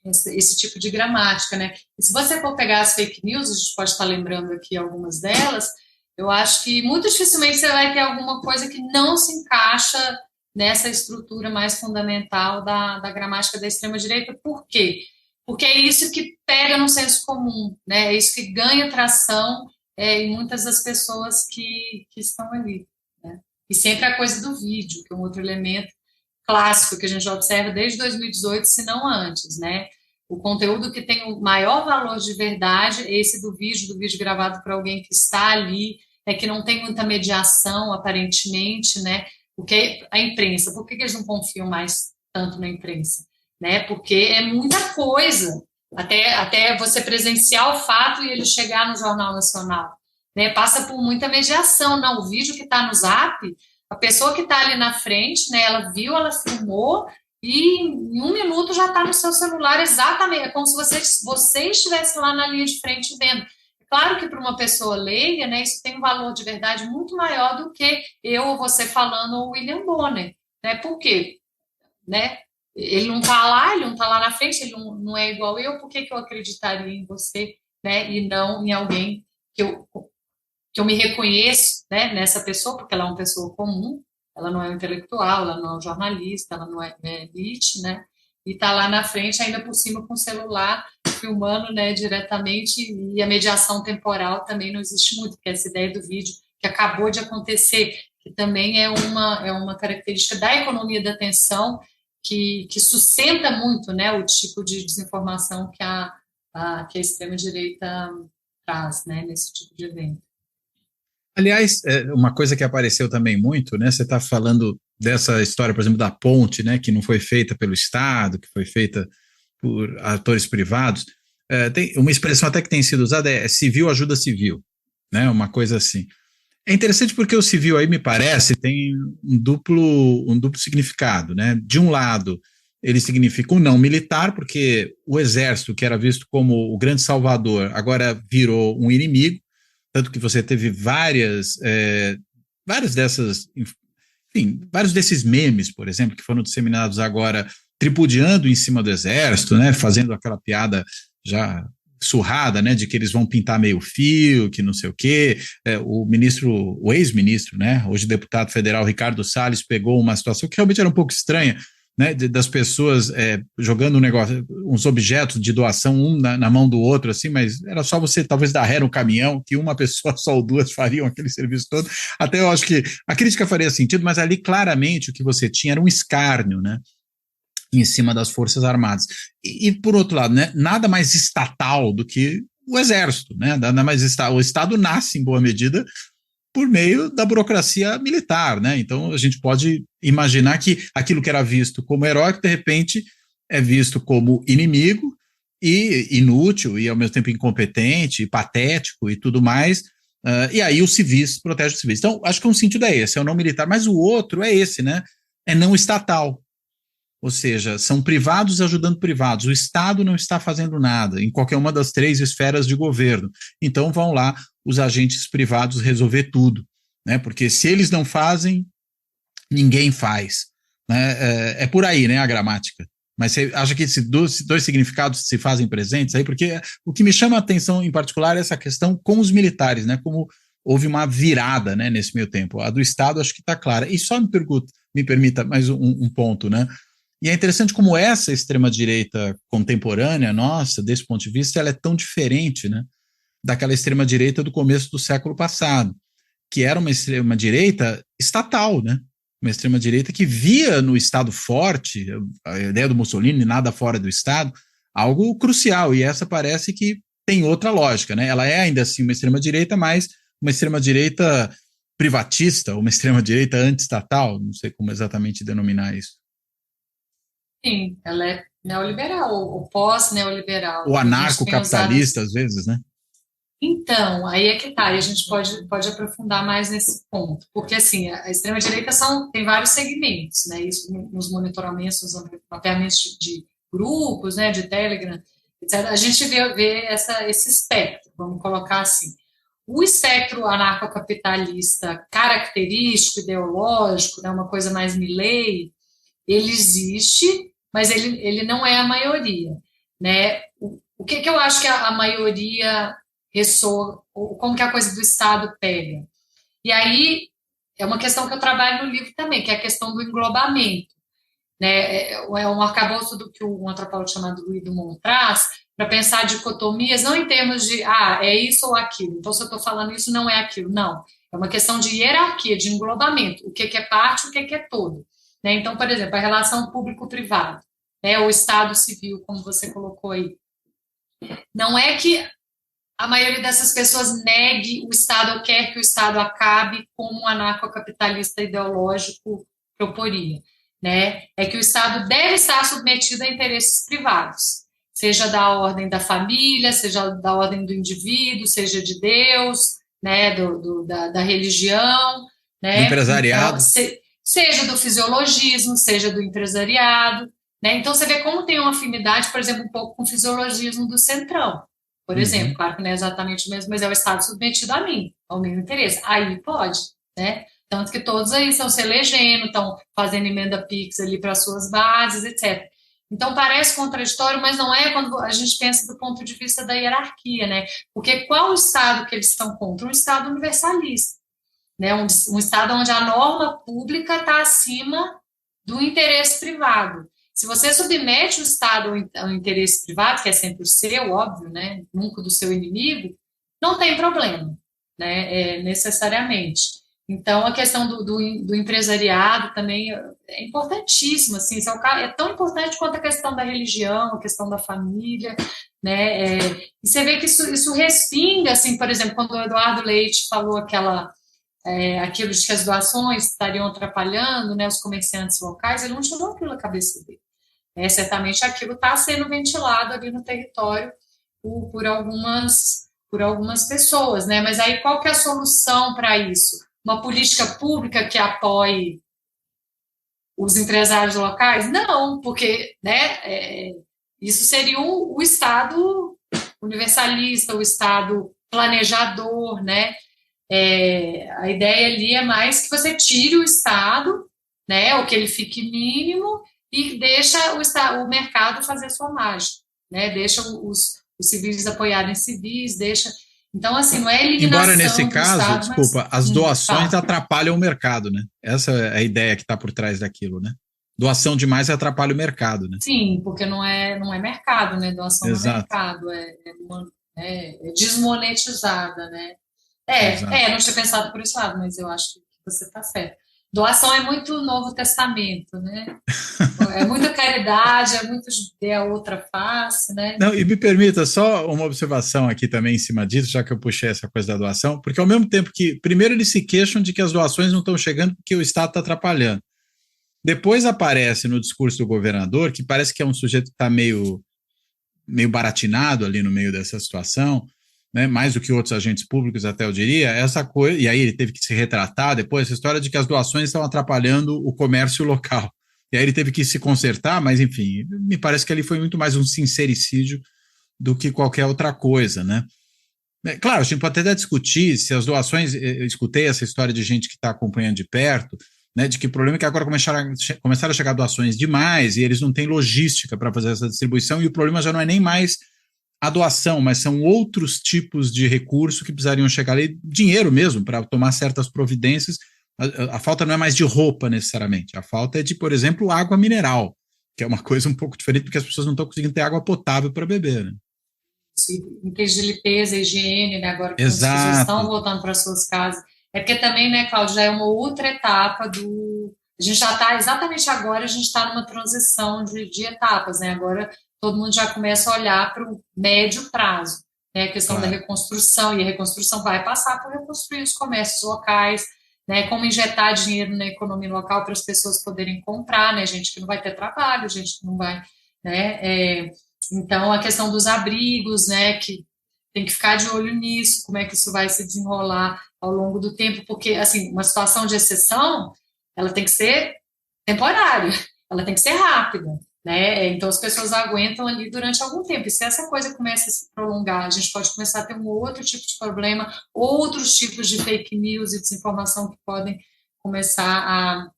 esse tipo de gramática. Né? E se você for pegar as fake news, a gente pode estar lembrando aqui algumas delas, eu acho que muito dificilmente você vai ter alguma coisa que não se encaixa nessa estrutura mais fundamental da gramática da extrema-direita. Por quê? Porque é isso que pega no senso comum, né? É isso que ganha tração em muitas das pessoas que estão ali. Né? E sempre a coisa do vídeo, que é um outro elemento clássico que a gente já observa desde 2018, se não antes, né? O conteúdo que tem o maior valor de verdade é esse do vídeo gravado por alguém que está ali, que não tem muita mediação, aparentemente, né? Porque a imprensa, por que eles não confiam mais tanto na imprensa? Né? Porque é muita coisa, até você presenciar o fato e ele chegar no Jornal Nacional. Né? Passa por muita mediação. Não, o vídeo que está no Zap, a pessoa que está ali na frente, né, ela viu, ela filmou, e em 1 minuto já está no seu celular exatamente, é como se você estivesse lá na linha de frente vendo. Claro que para uma pessoa leiga, né, isso tem um valor de verdade muito maior do que eu ou você falando o William Bonner. Né? Por quê? Né? Ele não está lá na frente, ele não é igual eu, por que eu acreditaria em você, né, e não em alguém que eu me reconheço, né, nessa pessoa, porque ela é uma pessoa comum, ela não é um intelectual, ela não é um jornalista, ela não é elite, né, e está lá na frente, ainda por cima com o celular, filmando, né, diretamente, e a mediação temporal também não existe muito, porque essa ideia do vídeo que acabou de acontecer, que também é uma característica da economia da atenção, que sustenta muito, né, o tipo de desinformação que a extrema-direita traz, né, nesse tipo de evento. Aliás, uma coisa que apareceu também muito, né? Você está falando dessa história, por exemplo, da ponte, né? Que não foi feita pelo Estado, que foi feita por atores privados. Tem uma expressão até que tem sido usada, é civil ajuda civil, né? Uma coisa assim. É interessante porque o civil aí, me parece, tem um duplo significado, né? De um lado, ele significa um não militar, porque o exército, que era visto como o grande salvador, agora virou um inimigo, tanto que você teve várias dessas, enfim, vários desses memes, por exemplo, que foram disseminados agora, tripudiando em cima do exército, né? Fazendo aquela piada já surrada, né, de que eles vão pintar meio fio, que não sei o quê. O ex-ministro, né, hoje deputado federal Ricardo Salles, pegou uma situação que realmente era um pouco estranha, né, das pessoas jogando um negócio, uns objetos de doação, um na mão do outro, assim, mas era só você talvez dar ré no caminhão, que uma pessoa só ou duas fariam aquele serviço todo. Até eu acho que a crítica faria sentido, mas ali claramente o que você tinha era um escárnio, né, em cima das Forças Armadas. E por outro lado, né, nada mais estatal do que o Exército, né? Nada mais o Estado nasce, em boa medida, por meio da burocracia militar, né? Então a gente pode imaginar que aquilo que era visto como heróico, de repente, é visto como inimigo e inútil, e ao mesmo tempo incompetente, e patético e tudo mais. E aí os civis protegem os civis. Então, acho que um sentido é esse, é o não militar, mas o outro é esse, né? É não estatal. Ou seja, são privados ajudando privados. O Estado não está fazendo nada em qualquer uma das três esferas de governo. Então vão lá os agentes privados resolver tudo, né? Porque se eles não fazem, ninguém faz. Né? É por aí, né, a gramática. Mas você acha que esses dois significados se fazem presentes aí? Porque o que me chama a atenção em particular é essa questão com os militares, né? Como houve uma virada, né, nesse meio tempo. A do Estado acho que está clara. E só me permita mais um ponto, né? E é interessante como essa extrema-direita contemporânea nossa, desse ponto de vista, ela é tão diferente, né, daquela extrema-direita do começo do século passado, que era uma extrema-direita estatal, né? Uma extrema-direita que via no Estado forte, a ideia do Mussolini, nada fora do Estado, algo crucial. E essa parece que tem outra lógica, né? Ela é ainda assim uma extrema-direita, mas uma extrema-direita privatista, uma extrema-direita anti-estatal, não sei como exatamente denominar isso. Sim, ela é neoliberal, ou pós-neoliberal, O e a gente tem usado. anarcocapitalista, às vezes, né? Então, aí é que tá, e a gente pode aprofundar mais nesse ponto, porque assim, a extrema-direita tem vários segmentos, né, isso nos monitoramentos, nos mapeamentos de grupos, né, de Telegram, etc., a gente vê esse espectro, vamos colocar assim. O espectro anarcocapitalista característico, ideológico, né, uma coisa mais Milley, ele existe, mas ele não é a maioria, né? O que eu acho que a maioria ressoa, ou como que a coisa do Estado pega? E aí é uma questão que eu trabalho no livro também, que é a questão do englobamento, né? É um arcabouço do que um antropólogo chamado Louis Dumont traz para pensar dicotomias, não em termos de, é isso ou aquilo. Então, se eu estou falando isso, não é aquilo. Não. É uma questão de hierarquia, de englobamento. O que é parte, o que é todo. Né? Então, por exemplo, a relação público-privado, né? O Estado civil, como você colocou aí. Não é que a maioria dessas pessoas negue o Estado ou quer que o Estado acabe como um anarcocapitalista ideológico proporia. Né? É que o Estado deve estar submetido a interesses privados, seja da ordem da família, seja da ordem do indivíduo, seja de Deus, né? Da religião, Do né? Então, empresariado. seja do fisiologismo, seja do empresariado. Né? Então, você vê como tem uma afinidade, por exemplo, um pouco com o fisiologismo do centrão. Por exemplo, claro que não é exatamente o mesmo, mas é o Estado submetido a mim, ao meu interesse. Aí pode, né? Tanto que todos aí estão se elegendo, estão fazendo emenda PIX ali para suas bases, etc. Então parece contraditório, mas não é quando a gente pensa do ponto de vista da hierarquia, né? Porque qual o Estado que eles estão contra? Um Estado universalista, né? Um Estado onde a norma pública está acima do interesse privado. Se você submete o Estado ao interesse privado, que é sempre o seu, óbvio, né, nunca do seu inimigo, não tem problema, né, necessariamente. Então, a questão do empresariado também é importantíssima, assim, é tão importante quanto a questão da religião, a questão da família, né? E você vê que isso respinga, assim, por exemplo, quando o Eduardo Leite falou aquilo de que as doações estariam atrapalhando, né, os comerciantes locais, ele não tirou aquilo da cabeça dele. Certamente aquilo está sendo ventilado ali no território por algumas pessoas, né? Mas aí qual que é a solução para isso? Uma política pública que apoie os empresários locais? Não, porque, né, isso seria o Estado universalista, o Estado planejador, né? A ideia ali é mais que você tire o Estado, né, ou que ele fique mínimo e deixa o mercado fazer a sua mágica, né? Deixa os civis apoiarem civis, deixa. Então, assim, não é Embora nesse eliminação do caso, Estado, mas. desculpa, as doações Tá. atrapalham o mercado, né? Essa é a ideia que está por trás daquilo, né? Doação demais atrapalha o mercado, né? Sim, porque não é mercado, né? Doação no Exato, mercado, é desmonetizada, né? exato. Não tinha pensado por esse lado, mas eu acho que você está certo. Doação é muito Novo Testamento, né? É muita caridade, é muito é a outra face, né? Não, e me permita só uma observação aqui também em cima disso, já que eu puxei essa coisa da doação, porque ao mesmo tempo que, primeiro, eles se queixam de que as doações não estão chegando porque o Estado está atrapalhando. Depois aparece no discurso do governador, que parece que é um sujeito que está meio baratinado ali no meio dessa situação, né, mais do que outros agentes públicos, até eu diria, essa coisa, e aí ele teve que se retratar depois, essa história de que as doações estão atrapalhando o comércio local. E aí ele teve que se consertar, mas enfim, me parece que ali foi muito mais um sincericídio do que qualquer outra coisa, né? Claro, a gente pode até discutir se as doações, eu escutei essa história de gente que está acompanhando de perto, né, de que o problema é que agora começaram a chegar doações demais e eles não têm logística para fazer essa distribuição, e o problema já não é nem mais a doação, mas são outros tipos de recurso que precisariam chegar ali, dinheiro mesmo, para tomar certas providências. A falta não é mais de roupa necessariamente, a falta é de, por exemplo, água mineral, que é uma coisa um pouco diferente, porque as pessoas não estão conseguindo ter água potável para beber, né? Em questão de limpeza, higiene, né, agora que muitas pessoas estão Exato. voltando para suas casas. É porque também, né, Cláudio, já é uma outra etapa do. A gente já está, exatamente agora, a gente está numa transição de etapas, né? Agora todo mundo já começa a olhar para o médio prazo, né? A questão da Claro. reconstrução, e a reconstrução vai passar por reconstruir os comércios locais, né? Como injetar dinheiro na economia local para as pessoas poderem comprar, né? Gente que não vai ter trabalho, gente que não vai, né? Então, a questão dos abrigos, né, que tem que ficar de olho nisso, como é que isso vai se desenrolar ao longo do tempo, porque, assim, uma situação de exceção, ela tem que ser temporária, ela tem que ser rápida, né, então as pessoas aguentam ali durante algum tempo, e se essa coisa começa a se prolongar, a gente pode começar a ter um outro tipo de problema, outros tipos de fake news e desinformação que podem começar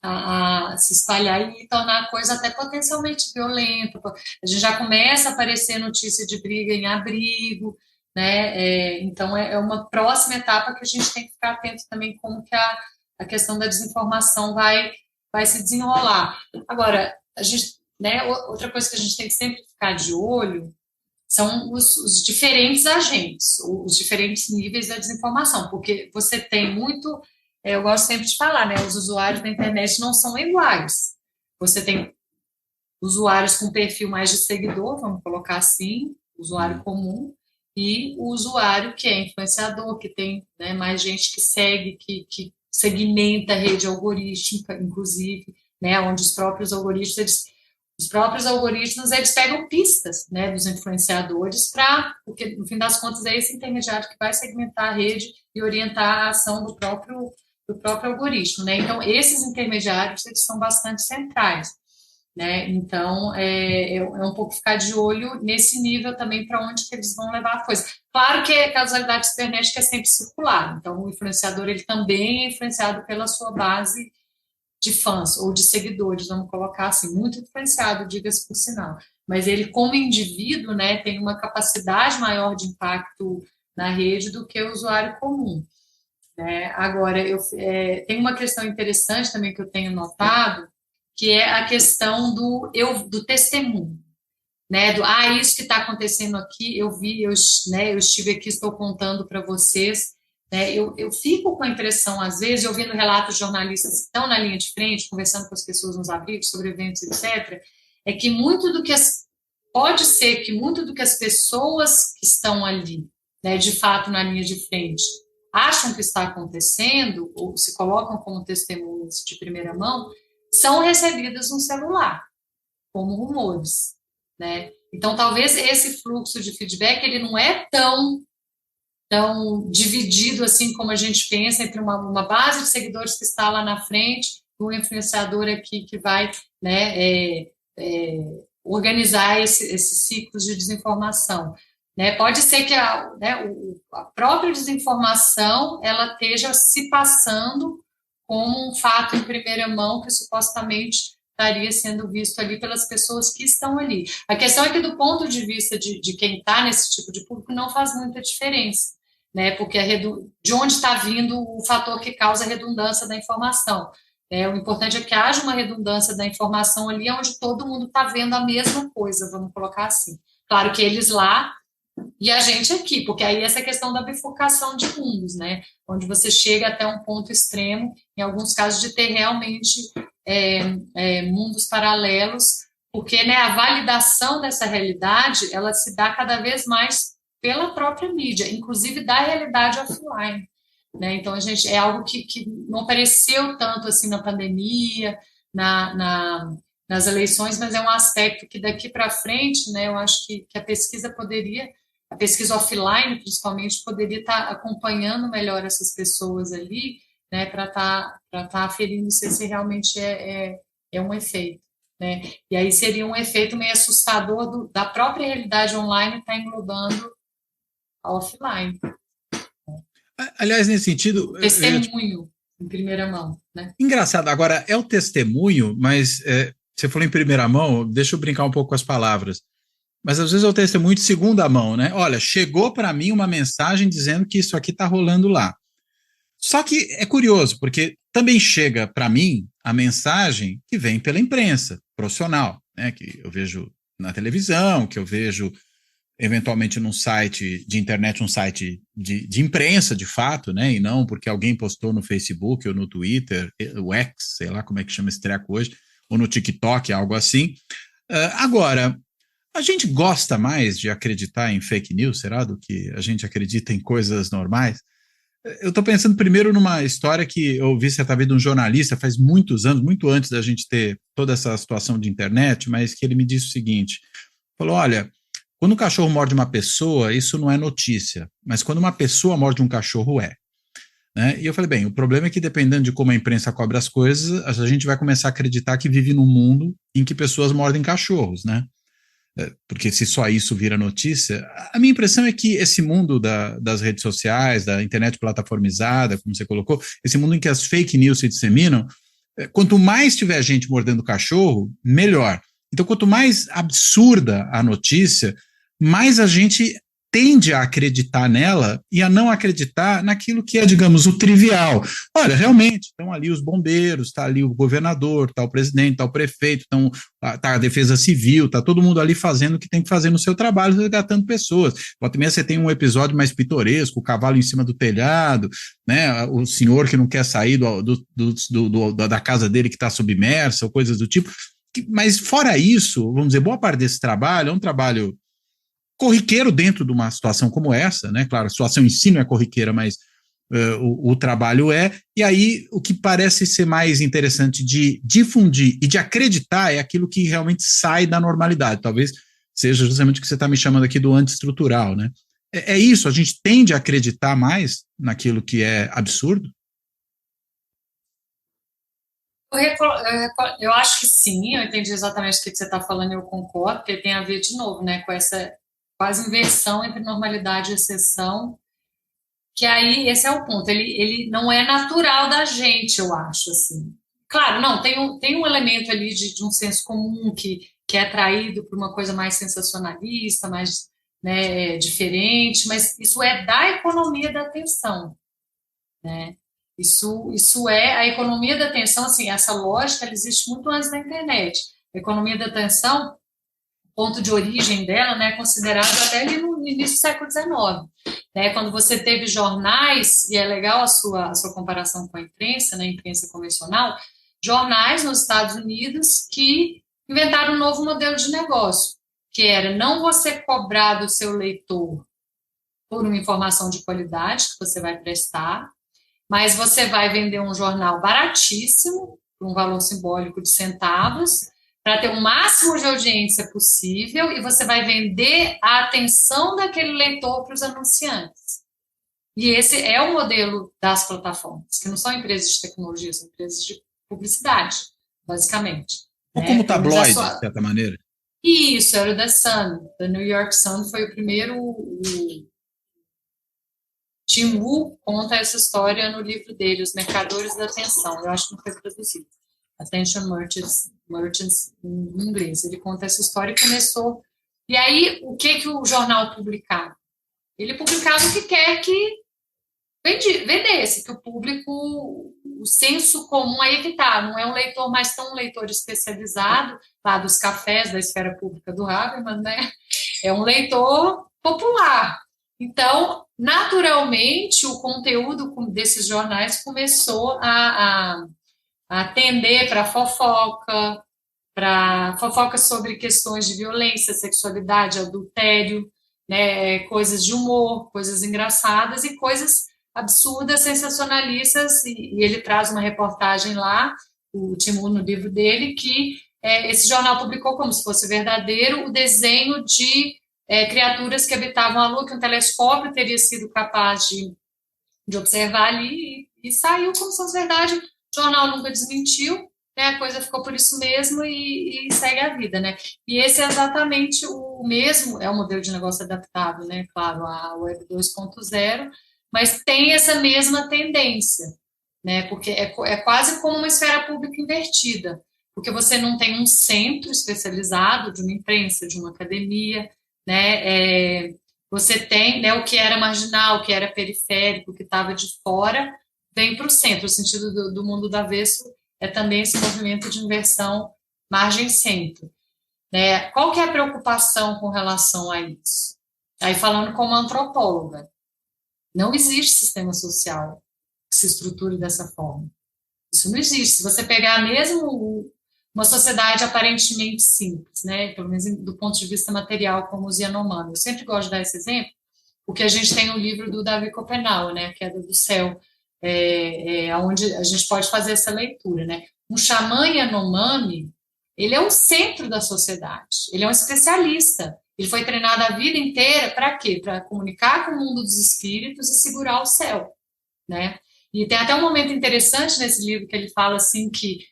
a se espalhar e tornar a coisa até potencialmente violenta. A gente já começa a aparecer notícia de briga em abrigo, né? Então é uma próxima etapa que a gente tem que ficar atento também como que a questão da desinformação vai se desenrolar. Agora, a gente, né, outra coisa que a gente tem que sempre ficar de olho são os diferentes agentes, os diferentes níveis da desinformação, porque você tem muito, eu gosto sempre de falar, né, os usuários da internet não são iguais. Você tem usuários com perfil mais de seguidor, vamos colocar assim, usuário comum, e o usuário que é influenciador, que tem, né, mais gente que segue, que segmenta a rede algorítmica, inclusive, né, onde os próprios algoritmos, eles pegam pistas, né, dos influenciadores porque, no fim das contas, é esse intermediário que vai segmentar a rede e orientar a ação do próprio algoritmo, né? Então, esses intermediários, eles são bastante centrais, né? Então, é um pouco ficar de olho nesse nível também para onde que eles vão levar a coisa. Claro que a causalidade cibernética é sempre circular, então o influenciador, ele também é influenciado pela sua base de fãs ou de seguidores, vamos colocar assim, muito influenciado, diga-se por sinal. Mas ele, como indivíduo, né, tem uma capacidade maior de impacto na rede do que o usuário comum, né? Agora, tem uma questão interessante também que eu tenho notado, que é a questão do testemunho, né? Isso que está acontecendo aqui, eu vi, né, eu estive aqui, estou contando para vocês. né? Eu fico com a impressão, às vezes, ouvindo relatos de jornalistas que estão na linha de frente, conversando com as pessoas nos abrigos sobre eventos, etc., é que muito do que pode ser que muito do que as pessoas que estão ali, né, de fato, na linha de frente, acham que está acontecendo, ou se colocam como testemunhas de primeira mão, são recebidas no celular, como rumores, né? Então, talvez esse fluxo de feedback ele não é tão dividido assim como a gente pensa entre uma base de seguidores que está lá na frente e um influenciador aqui que vai, né, organizar esses ciclos de desinformação. Né? Pode ser que a própria desinformação ela esteja se passando como um fato em primeira mão que supostamente estaria sendo visto ali pelas pessoas que estão ali. A questão é que, do ponto de vista de quem está nesse tipo de público, não faz muita diferença, né? Porque de onde está vindo o fator que causa a redundância da informação. O importante é que haja uma redundância da informação ali, onde todo mundo está vendo a mesma coisa, vamos colocar assim. Claro que eles lá e a gente aqui, porque aí essa questão da bifurcação de mundos, né? Onde você chega até um ponto extremo, em alguns casos, de ter realmente mundos paralelos, porque, né, a validação dessa realidade, ela se dá cada vez mais pela própria mídia, inclusive da realidade offline. Né? Então, a gente é algo que não apareceu tanto assim na pandemia, nas eleições, mas é um aspecto que daqui para frente, né, eu acho que a pesquisa offline, principalmente, poderia estar acompanhando melhor essas pessoas ali, né, para estar aferindo se esse realmente é um efeito. Né? E aí seria um efeito meio assustador da própria realidade online estar englobando a offline. Aliás, nesse sentido... Testemunho em primeira mão. Né? Engraçado, agora é o testemunho, mas você falou em primeira mão, deixa eu brincar um pouco com as palavras. Mas às vezes é o testemunho de segunda mão, né? Olha, chegou para mim uma mensagem dizendo que isso aqui está rolando lá. Só que é curioso, porque também chega para mim a mensagem que vem pela imprensa profissional, né? Que eu vejo na televisão, que eu vejo eventualmente num site de internet, um site de imprensa, de fato, né? E não porque alguém postou no Facebook ou no Twitter, o X, sei lá como é que chama esse treco hoje, ou no TikTok, algo assim. Agora, a gente gosta mais de acreditar em fake news, será, do que a gente acredita em coisas normais? Eu estou pensando primeiro numa história que eu ouvi certa vez de um jornalista faz muitos anos, muito antes da gente ter toda essa situação de internet, mas que ele me disse o seguinte, falou, olha, quando um cachorro morde uma pessoa, isso não é notícia, mas quando uma pessoa morde um cachorro, é. Né? E eu falei, bem, o problema é que dependendo de como a imprensa cobre as coisas, a gente vai começar a acreditar que vive num mundo em que pessoas mordem cachorros, né? Porque se só isso vira notícia, a minha impressão é que esse mundo das redes sociais, da internet plataformizada, como você colocou, esse mundo em que as fake news se disseminam, quanto mais tiver gente mordendo cachorro, melhor. Então, quanto mais absurda a notícia, mais a gente tende a acreditar nela e a não acreditar naquilo que é, digamos, o trivial. Olha, realmente, estão ali os bombeiros, está ali o governador, está o presidente, está o prefeito, está a defesa civil, está todo mundo ali fazendo o que tem que fazer no seu trabalho, resgatando pessoas. Volta e meia você tem um episódio mais pitoresco, o cavalo em cima do telhado, né, o senhor que não quer sair da casa dele que está submersa, ou coisas do tipo. Mas fora isso, vamos dizer, boa parte desse trabalho é um trabalho corriqueiro dentro de uma situação como essa, né? Claro, a situação em si não é corriqueira, mas o trabalho é, e aí o que parece ser mais interessante de difundir e de acreditar é aquilo que realmente sai da normalidade, talvez seja justamente o que você está me chamando aqui do antiestrutural, né? É isso, a gente tende a acreditar mais naquilo que é absurdo? Eu acho que sim, eu entendi exatamente o que você está falando e eu concordo, porque tem a ver, de novo, né, com essa quase inversão entre normalidade e exceção, que aí esse é o ponto, ele não é natural da gente, eu acho, assim. Claro, não, tem um elemento ali de um senso comum que é atraído por uma coisa mais sensacionalista, mais, né, diferente, mas isso é da economia da atenção, né? Isso é a economia da atenção, assim, essa lógica ela existe muito antes da internet. A economia da atenção ponto de origem dela, né, considerado até ali no início do século XIX, né, quando você teve jornais, e é legal a sua comparação com a imprensa, né, imprensa convencional, jornais nos Estados Unidos que inventaram um novo modelo de negócio, que era não você cobrar do seu leitor por uma informação de qualidade que você vai prestar, mas você vai vender um jornal baratíssimo, por um valor simbólico de centavos, para ter o máximo de audiência possível, e você vai vender a atenção daquele leitor para os anunciantes. E esse é o modelo das plataformas, que não são empresas de tecnologia, são empresas de publicidade, basicamente. Ou como tabloide, de certa maneira. Isso, era o The Sun. The New York Sun foi o primeiro. Tim Wu conta essa história no livro dele, Os Mercadores da Atenção. Eu acho que não foi traduzido. Attention Merchants em inglês. Ele conta essa história e começou. E aí, o que o jornal publicava? Ele publicava o que quer que vendesse, que o público, o senso comum aí que tá, não é um leitor mais tão um leitor especializado, lá dos cafés da esfera pública do Habermas, né? É um leitor popular. Então, naturalmente, o conteúdo desses jornais começou a atender para fofoca sobre questões de violência, sexualidade, adultério, né, coisas de humor, coisas engraçadas e coisas absurdas, sensacionalistas, e ele traz uma reportagem lá, o Timur, no livro dele, que esse jornal publicou como se fosse verdadeiro o desenho de criaturas que habitavam a Lua, que um telescópio teria sido capaz de observar ali, e saiu como se fosse verdade. O jornal nunca desmentiu, né, a coisa ficou por isso mesmo e segue a vida, né? E esse é exatamente o mesmo, é um modelo de negócio adaptado, né? Claro, a Web 2.0, mas tem essa mesma tendência, né? Porque é quase como uma esfera pública invertida, porque você não tem um centro especializado de uma imprensa, de uma academia, né? Você tem, né, o que era marginal, o que era periférico, o que estava de fora, vem para o centro. O sentido do mundo do avesso é também esse movimento de inversão margem-centro. Né? Qual que é a preocupação com relação a isso? Aí falando como antropóloga, não existe sistema social que se estruture dessa forma. Isso não existe. Se você pegar mesmo uma sociedade aparentemente simples, né, pelo menos do ponto de vista material, como os Yanomami. Eu sempre gosto de dar esse exemplo, porque a gente tem o livro do Davi Copenau, né, A Queda do Céu, onde a gente pode fazer essa leitura. Né? Um xamã Yanomami, ele é um centro da sociedade, ele é um especialista. Ele foi treinado a vida inteira para quê? Para comunicar com o mundo dos espíritos e segurar o céu, né? E tem até um momento interessante nesse livro que ele fala assim que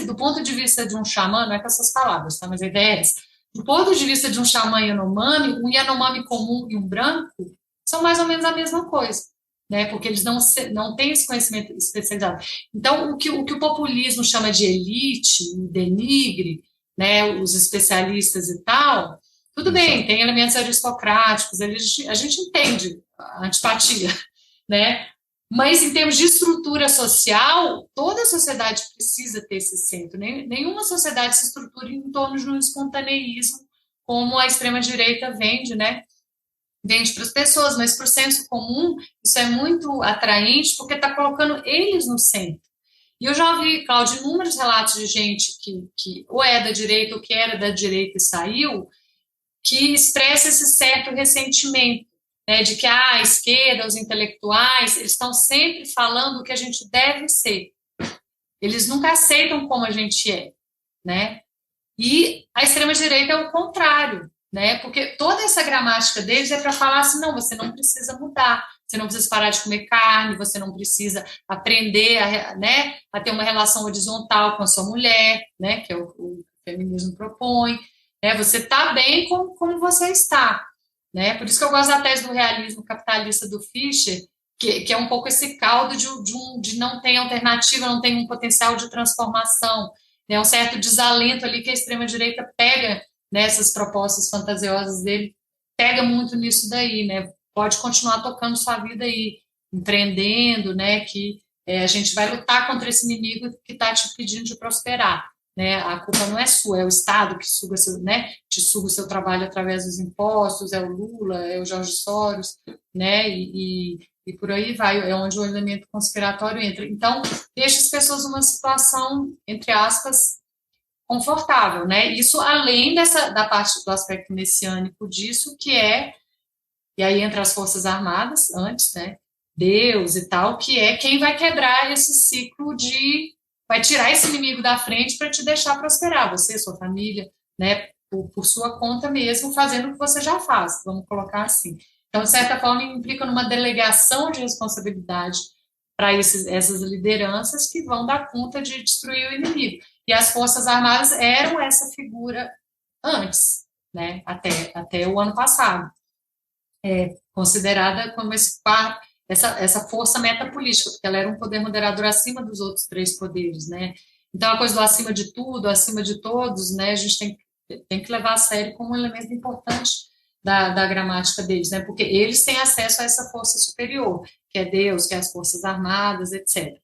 do ponto de vista de um xamã, não é com essas palavras, tá? Mas a ideia é essa. Do ponto de vista de um xamã Yanomami, um Yanomami comum e um branco são mais ou menos a mesma coisa, né? Porque eles não têm esse conhecimento especializado. Então, o que o populismo chama de elite, denigre, né? Os especialistas e tal, tudo bem, tem elementos aristocráticos, a gente entende a antipatia, né? Mas, em termos de estrutura social, toda a sociedade precisa ter esse centro. Nenhuma sociedade se estrutura em torno de um espontaneísmo, como a extrema-direita vende, né? Vende para as pessoas, mas para o senso comum, isso é muito atraente, porque está colocando eles no centro. E eu já ouvi, Cláudio, inúmeros relatos de gente que ou é da direita ou que era da direita e saiu, que expressa esse certo ressentimento. Né, de que a esquerda, os intelectuais, eles estão sempre falando o que a gente deve ser. Eles nunca aceitam como a gente é, né? E a extrema-direita é o contrário, né? Porque toda essa gramática deles é para falar assim, não, você não precisa mudar, você não precisa parar de comer carne, você não precisa aprender a ter uma relação horizontal com a sua mulher, né? Que é o feminismo propõe. Né? Você está bem como você está. Né? Por isso que eu gosto da tese do realismo capitalista do Fischer, que é um pouco esse caldo de não ter alternativa, não tem um potencial de transformação, né? Um certo desalento ali que a extrema-direita pega nessas propostas fantasiosas dele, pega muito nisso daí, né? Pode continuar tocando sua vida aí, empreendendo, né? Que a gente vai lutar contra esse inimigo que está te pedindo de prosperar, né? A culpa não é sua, é o Estado que suga né? Te suga o seu trabalho através dos impostos, é o Lula, é o Jorge Soros, né? E por aí vai, é onde o elemento conspiratório entra. Então, deixa as pessoas numa situação, entre aspas, confortável, né? Isso além da parte do aspecto messiânico disso, que é, e aí entra as Forças Armadas antes, né? Deus e tal, que é quem vai quebrar esse ciclo vai tirar esse inimigo da frente para te deixar prosperar, você, sua família, né? Por sua conta mesmo, fazendo o que você já faz, vamos colocar assim. Então, de certa forma, implica numa delegação de responsabilidade para essas lideranças que vão dar conta de destruir o inimigo. E as Forças Armadas eram essa figura antes, né? Até o ano passado. Considerada como essa força metapolítica, porque ela era um poder moderador acima dos outros três poderes, né? Então, a coisa do acima de tudo, acima de todos, né? A gente tem que levar a sério como um elemento importante da gramática deles, né? Porque eles têm acesso a essa força superior, que é Deus, que é as Forças Armadas, etc.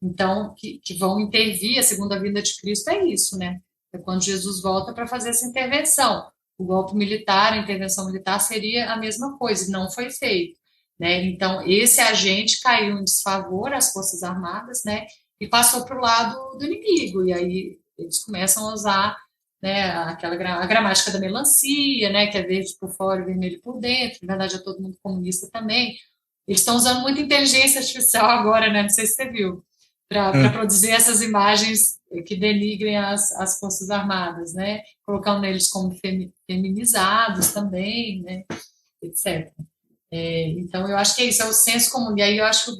Então, que vão intervir, a segunda vinda de Cristo é isso, né? É quando Jesus volta para fazer essa intervenção. O golpe militar, a intervenção militar seria a mesma coisa, e não foi feito, né? Então, esse agente caiu em desfavor às Forças Armadas, né? E passou para o lado do inimigo, e aí eles começam a usar, né, a gramática da melancia, né, que é verde por fora e vermelho por dentro, na verdade é todo mundo comunista também. Eles estão usando muita inteligência artificial agora, né? Não sei se você viu, para produzir essas imagens que denigrem as Forças Armadas, né? Colocando eles como feminizados também, né? Etc. Então, eu acho que é isso, é o senso comum. E aí eu acho que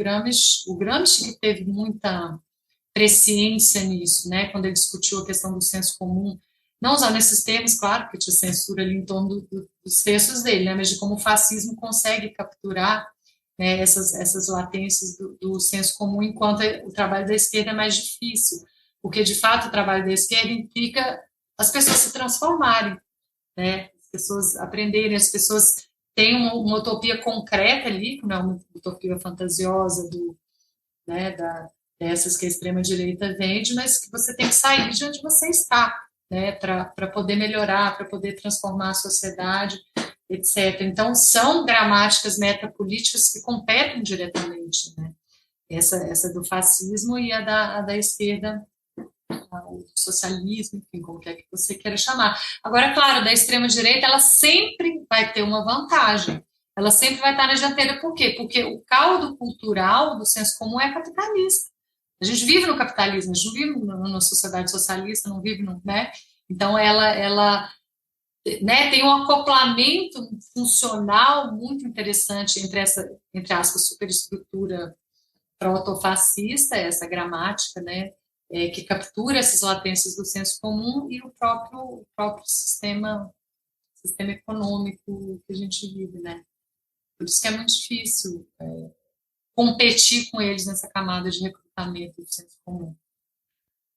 o Gramsci que teve muita presciência nisso, né? Quando ele discutiu a questão do senso comum, não usando esses termos, claro, porque tinha censura ali em torno dos textos dele, né? Mas de como o fascismo consegue capturar, né, essas latências do senso comum, enquanto o trabalho da esquerda é mais difícil, porque, de fato, o trabalho da esquerda implica as pessoas se transformarem, né, as pessoas aprenderem, as pessoas têm uma utopia concreta ali, que não é uma utopia fantasiosa né, dessas que a extrema-direita vende, mas que você tem que sair de onde você está, né, para poder melhorar, para poder transformar a sociedade, etc. Então, são gramáticas metapolíticas que competem diretamente, né? Essa do fascismo e a da esquerda, o socialismo, enfim, como quer que você queira chamar. Agora, claro, da extrema-direita, ela sempre vai ter uma vantagem. Ela sempre vai estar na dianteira. Por quê? Porque o caldo cultural do senso comum é capitalista. A gente vive no capitalismo, a gente não vive numa sociedade socialista, não vive, né? Então, ela né, tem um acoplamento funcional muito interessante entre entre aspas, superestrutura protofascista, essa gramática, né, que captura essas latências do senso comum e o próprio sistema econômico que a gente vive, né. Por isso que é muito difícil competir com eles nessa camada de recrutamento do senso comum.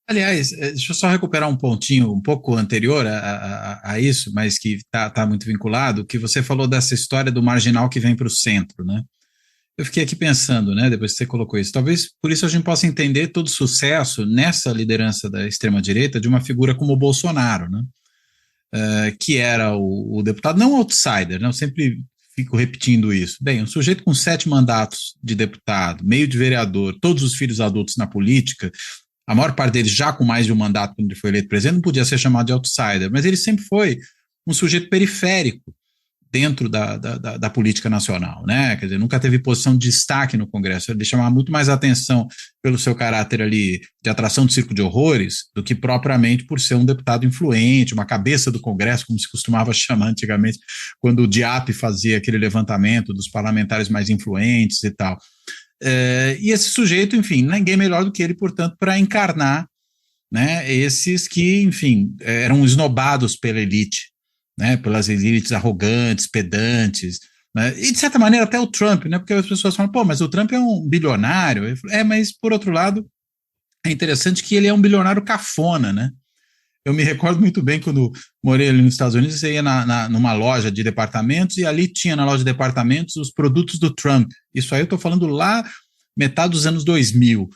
Aliás, deixa eu só recuperar um pontinho um pouco anterior a isso, mas que está muito vinculado, que você falou dessa história do marginal que vem para o centro, né? Eu fiquei aqui pensando, né, depois que você colocou isso, talvez por isso a gente possa entender todo o sucesso nessa liderança da extrema-direita de uma figura como o Bolsonaro, né? Que era o deputado, não outsider, né? Eu sempre fico repetindo isso. Bem, um sujeito com 7 mandatos de deputado, meio de vereador, todos os filhos adultos na política, a maior parte deles já com mais de um mandato quando ele foi eleito presidente, não podia ser chamado de outsider, mas ele sempre foi um sujeito periférico dentro da política nacional, né? Quer dizer, nunca teve posição de destaque no Congresso, ele chamava muito mais atenção pelo seu caráter ali de atração de circo de horrores do que propriamente por ser um deputado influente, uma cabeça do Congresso, como se costumava chamar antigamente, quando o DIAP fazia aquele levantamento dos parlamentares mais influentes e tal. E esse sujeito, enfim, ninguém melhor do que ele, portanto, para encarnar, né, esses que, enfim, eram esnobados pela elite, né, pelas elites arrogantes, pedantes, né, e de certa maneira até o Trump, né, porque as pessoas falam, pô, mas o Trump é um bilionário, mas por outro lado é interessante que ele é um bilionário cafona, né. Eu me recordo muito bem quando morei ali nos Estados Unidos, você ia numa loja de departamentos e ali tinha na loja de departamentos os produtos do Trump. Isso aí eu estou falando lá metade dos anos 2000.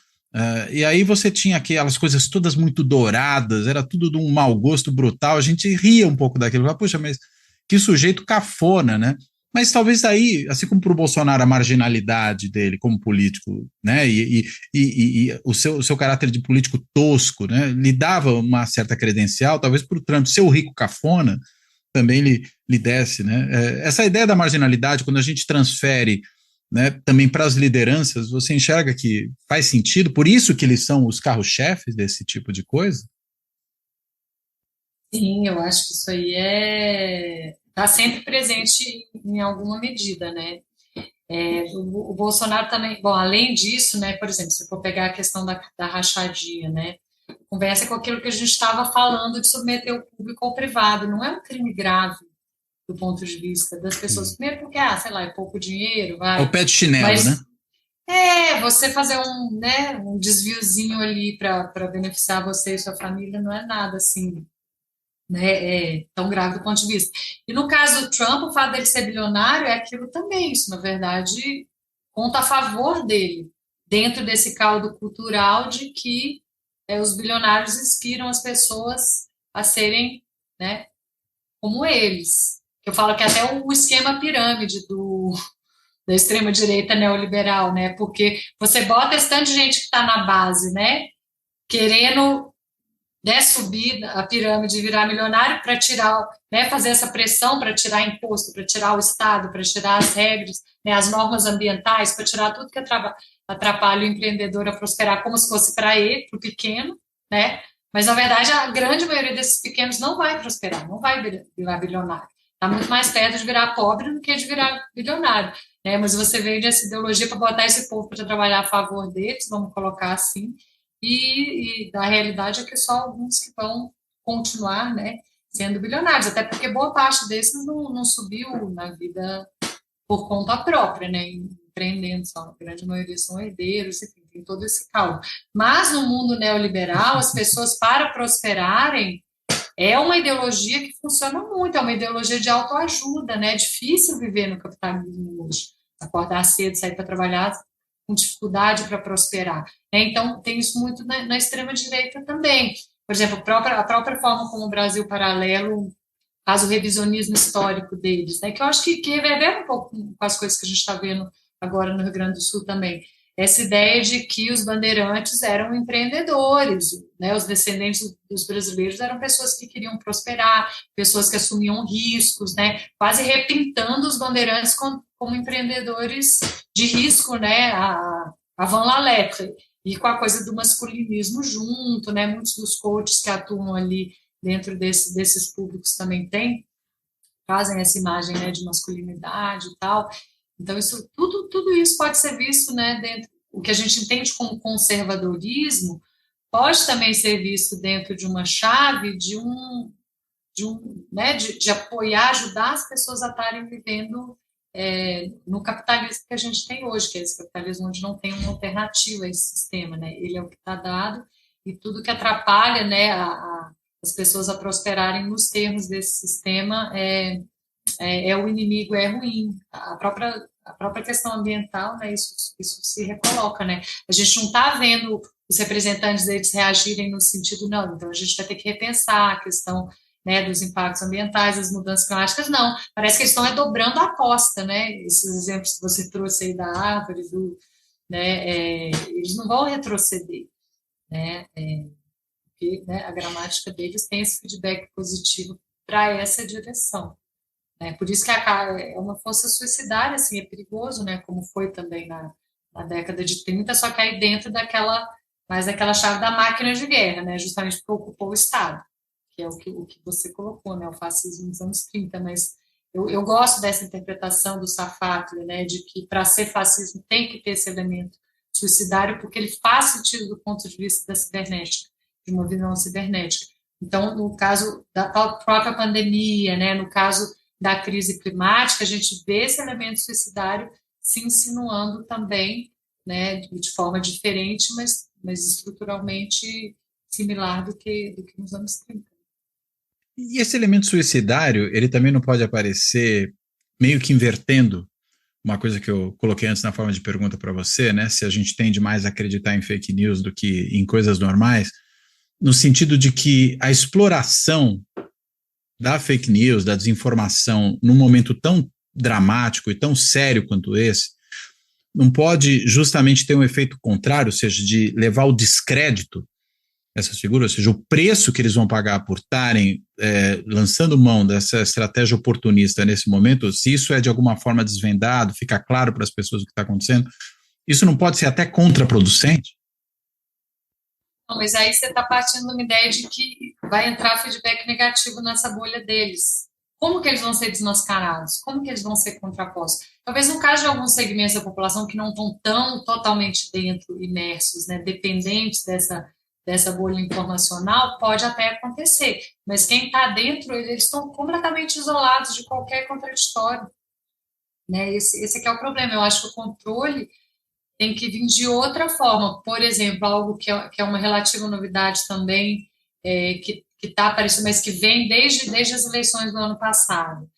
E aí você tinha aquelas coisas todas muito douradas, era tudo de um mau gosto brutal, a gente ria um pouco daquilo, falava, puxa, mas que sujeito cafona, né? Mas talvez aí, assim como para o Bolsonaro, a marginalidade dele como político, né, e o seu caráter de político tosco, né, lhe dava uma certa credencial, talvez para o Trump ser o rico cafona, também lhe desse, né? Essa ideia da marginalidade, quando a gente transfere, né, também para as lideranças, você enxerga que faz sentido? Por isso que eles são os carros-chefes desse tipo de coisa? Sim, eu acho que isso aí está sempre presente em alguma medida, né? O Bolsonaro também, bom, além disso, né, por exemplo, se for pegar a questão da rachadinha, né, conversa com aquilo que a gente estava falando de submeter o público ao privado, não é um crime grave do ponto de vista das pessoas, primeiro porque, sei lá, é pouco dinheiro, É o vai, pé de chinelo, né? mas você fazer um desviozinho ali para beneficiar você e sua família não é nada assim, né, tão grave do ponto de vista. E no caso do Trump, o fato dele ser bilionário é aquilo também, isso na verdade conta a favor dele, dentro desse caldo cultural de que os bilionários inspiram as pessoas a serem, né, como eles. Eu falo que até o esquema pirâmide da extrema-direita neoliberal, né? Porque você bota esse tanto de gente que está na base, né? Querendo, né, subir a pirâmide e virar milionário para tirar, né, fazer essa pressão para tirar imposto, para tirar o Estado, para tirar as regras, né, as normas ambientais, para tirar tudo que atrapalha o empreendedor a prosperar, como se fosse para ele, para o pequeno, né? Mas, na verdade, a grande maioria desses pequenos não vai prosperar, não vai virar bilionário. Está muito mais perto de virar pobre do que de virar bilionário. Né? Mas você veio dessa ideologia para botar esse povo para trabalhar a favor deles, vamos colocar assim, e a realidade é que só alguns que vão continuar, né, sendo bilionários, até porque boa parte desses não subiu na vida por conta própria, né, empreendendo, só a grande maioria são herdeiros, enfim, tem todo esse caldo. Mas no mundo neoliberal, as pessoas, para prosperarem, é uma ideologia que funciona muito, é uma ideologia de autoajuda, né, é difícil viver no capitalismo hoje, acordar cedo, sair para trabalhar com dificuldade para prosperar. Né? Então, tem isso muito na extrema-direita também. Por exemplo, a própria forma como o Brasil Paralelo faz o revisionismo histórico deles, né? Que eu acho que reverbera um pouco com as coisas que a gente está vendo agora no Rio Grande do Sul também. Essa ideia de que os bandeirantes eram empreendedores, né? Os descendentes dos brasileiros eram pessoas que queriam prosperar, pessoas que assumiam riscos, né? Quase repintando os bandeirantes como empreendedores de risco, né? A Van Lalette. E com a coisa do masculinismo junto, né? Muitos dos coaches que atuam ali dentro desses públicos também fazem essa imagem, né, de masculinidade e tal. Então, tudo isso pode ser visto, né, dentro, o que a gente entende como conservadorismo, pode também ser visto dentro de uma chave né, de apoiar, ajudar as pessoas a estarem vivendo no capitalismo que a gente tem hoje, que é esse capitalismo onde não tem uma alternativa a esse sistema, né? Ele é o que está dado e tudo que atrapalha, né, as pessoas a prosperarem nos termos desse sistema é o inimigo, é ruim. A própria questão ambiental, né, isso se recoloca, né? A gente não está vendo os representantes deles reagirem no sentido, não, então a gente vai ter que repensar a questão, né, dos impactos ambientais, das mudanças climáticas, não. Parece que eles estão dobrando a aposta, né? Esses exemplos que você trouxe aí da árvore, né, eles não vão retroceder, né? Porque, né, a gramática deles tem esse feedback positivo para essa direção. Né? Por isso que é uma força suicidária, assim, é perigoso, né? Como foi também na década de 30, só que aí dentro mais daquela chave da máquina de guerra, né? Justamente porque ocupou o Estado, que é o que você colocou, né? O fascismo nos anos 30, mas eu gosto dessa interpretação do Safatli, né? De que para ser fascismo tem que ter esse elemento suicidário, porque ele faz sentido do ponto de vista da cibernética, de uma visão cibernética. Então, no caso da própria pandemia, né? No caso da crise climática, a gente vê esse elemento suicidário se insinuando também, né, de forma diferente, mas estruturalmente similar do que nos anos 30. E esse elemento suicidário, ele também não pode aparecer meio que invertendo uma coisa que eu coloquei antes na forma de pergunta para você, né? Se a gente tende mais a acreditar em fake news do que em coisas normais, no sentido de que a exploração da fake news, da desinformação, num momento tão dramático e tão sério quanto esse, não pode justamente ter um efeito contrário, ou seja, de levar ao descrédito essas figuras, ou seja, o preço que eles vão pagar por estarem lançando mão dessa estratégia oportunista nesse momento, se isso é de alguma forma desvendado, fica claro para as pessoas o que está acontecendo, isso não pode ser até contraproducente? Não, mas aí você está partindo de uma ideia de que vai entrar feedback negativo nessa bolha deles. Como que eles vão ser desmascarados? Como que eles vão ser contrapostos? Talvez no caso de alguns segmentos da população que não estão tão totalmente dentro, imersos, né, dependentes dessa bolha informacional, pode até acontecer. Mas quem está dentro, eles estão completamente isolados de qualquer contraditório. Né? Esse aqui é o problema. Eu acho que o controle tem que vir de outra forma. Por exemplo, algo que é uma relativa novidade também, que está aparecendo, mas que vem desde as eleições do ano passado.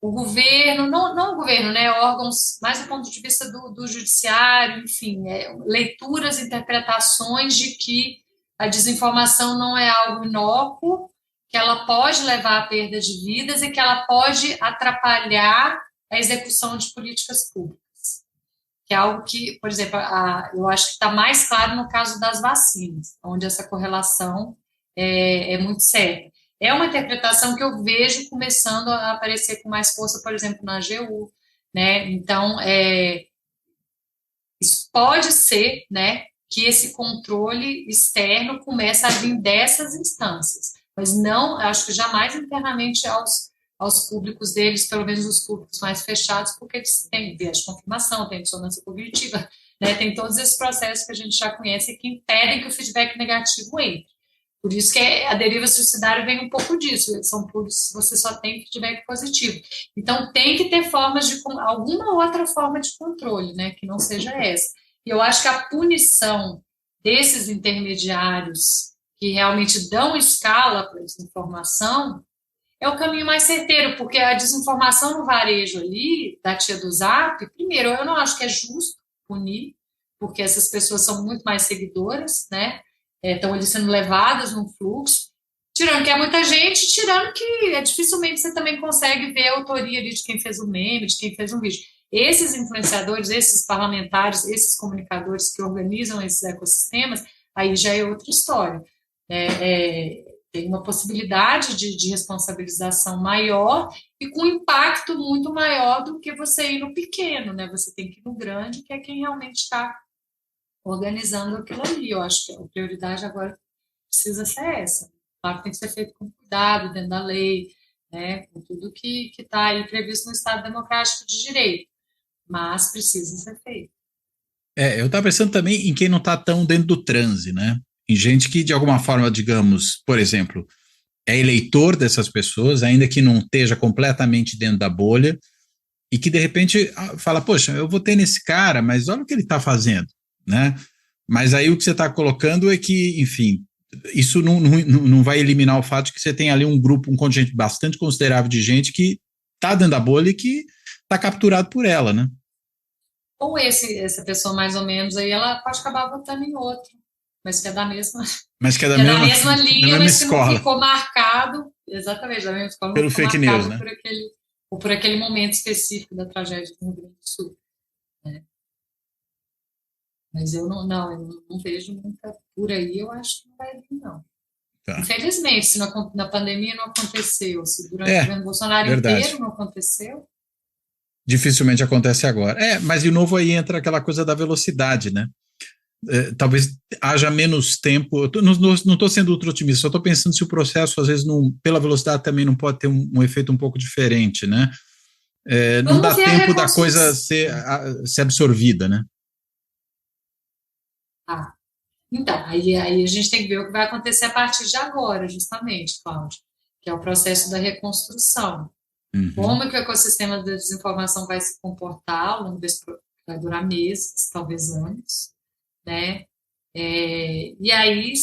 O governo, não o governo, né, órgãos, mais do ponto de vista do judiciário, enfim, leituras, interpretações de que a desinformação não é algo inócuo, que ela pode levar à perda de vidas e que ela pode atrapalhar a execução de políticas públicas. Que é algo que, por exemplo, eu acho que está mais claro no caso das vacinas, onde essa correlação é muito certa. É uma interpretação que eu vejo começando a aparecer com mais força, por exemplo, na AGU, né? Então, isso pode ser, né, que esse controle externo comece a vir dessas instâncias, mas não, acho que jamais internamente aos públicos deles, pelo menos os públicos mais fechados, porque eles têm viés de confirmação, têm dissonância cognitiva, né, tem todos esses processos que a gente já conhece que impedem que o feedback negativo entre. Por isso que a deriva suicidária vem um pouco disso, são puros, você só tem feedback positivo. Então, tem que ter alguma outra forma de controle, né, que não seja essa. E eu acho que a punição desses intermediários que realmente dão escala para a desinformação é o caminho mais certeiro, porque a desinformação no varejo ali, da tia do Zap, primeiro, eu não acho que é justo punir, porque essas pessoas são muito mais seguidoras, né? Estão ali sendo levadas num fluxo, tirando que é muita gente, tirando que dificilmente você também consegue ver a autoria ali de quem fez o meme, de quem fez um vídeo. Esses influenciadores, esses parlamentares, esses comunicadores que organizam esses ecossistemas, aí já é outra história. Tem uma possibilidade de responsabilização maior e com impacto muito maior do que você ir no pequeno, né? Você tem que ir no grande, que é quem realmente está organizando aquilo ali. Eu acho que a prioridade agora precisa ser essa. Claro que tem que ser feito com cuidado, dentro da lei, né? Com tudo que está aí previsto no Estado Democrático de Direito, mas precisa ser feito. Eu estava pensando também em quem não está tão dentro do transe, né? Em gente que, de alguma forma, digamos, por exemplo, é eleitor dessas pessoas, ainda que não esteja completamente dentro da bolha, e que, de repente, fala, poxa, eu votei nesse cara, mas olha o que ele está fazendo, né? Mas aí o que você está colocando é que, enfim, isso não vai eliminar o fato de que você tem ali um grupo, um contingente bastante considerável de gente que está dentro da bolha e que está capturado por ela, né? Ou essa pessoa mais ou menos aí, ela pode acabar votando em outro, mas que é da mesma, mas que é da mesma linha, da mesma mas que escola. não ficou marcado, exatamente, da mesma escola, pelo fake news, né? por aquele momento específico da tragédia do Rio Grande do Sul. Né? Mas eu não vejo muita por aí, eu acho que não vai vir, não. Tá. Infelizmente, se na pandemia não aconteceu, se durante o governo Bolsonaro inteiro não aconteceu. Dificilmente acontece agora. Mas de novo aí entra aquela coisa da velocidade, né? Talvez haja menos tempo. Não estou sendo ultra otimista, só estou pensando se o processo, às vezes, pela velocidade também não pode ter um efeito um pouco diferente, né? Não dá tempo da coisa ser absorvida, né? Então, aí a gente tem que ver o que vai acontecer a partir de agora, justamente, Cláudio, que é o processo da reconstrução. Uhum. Como que o ecossistema da desinformação vai se comportar ao longo desse vai durar meses, talvez anos, né? E aí,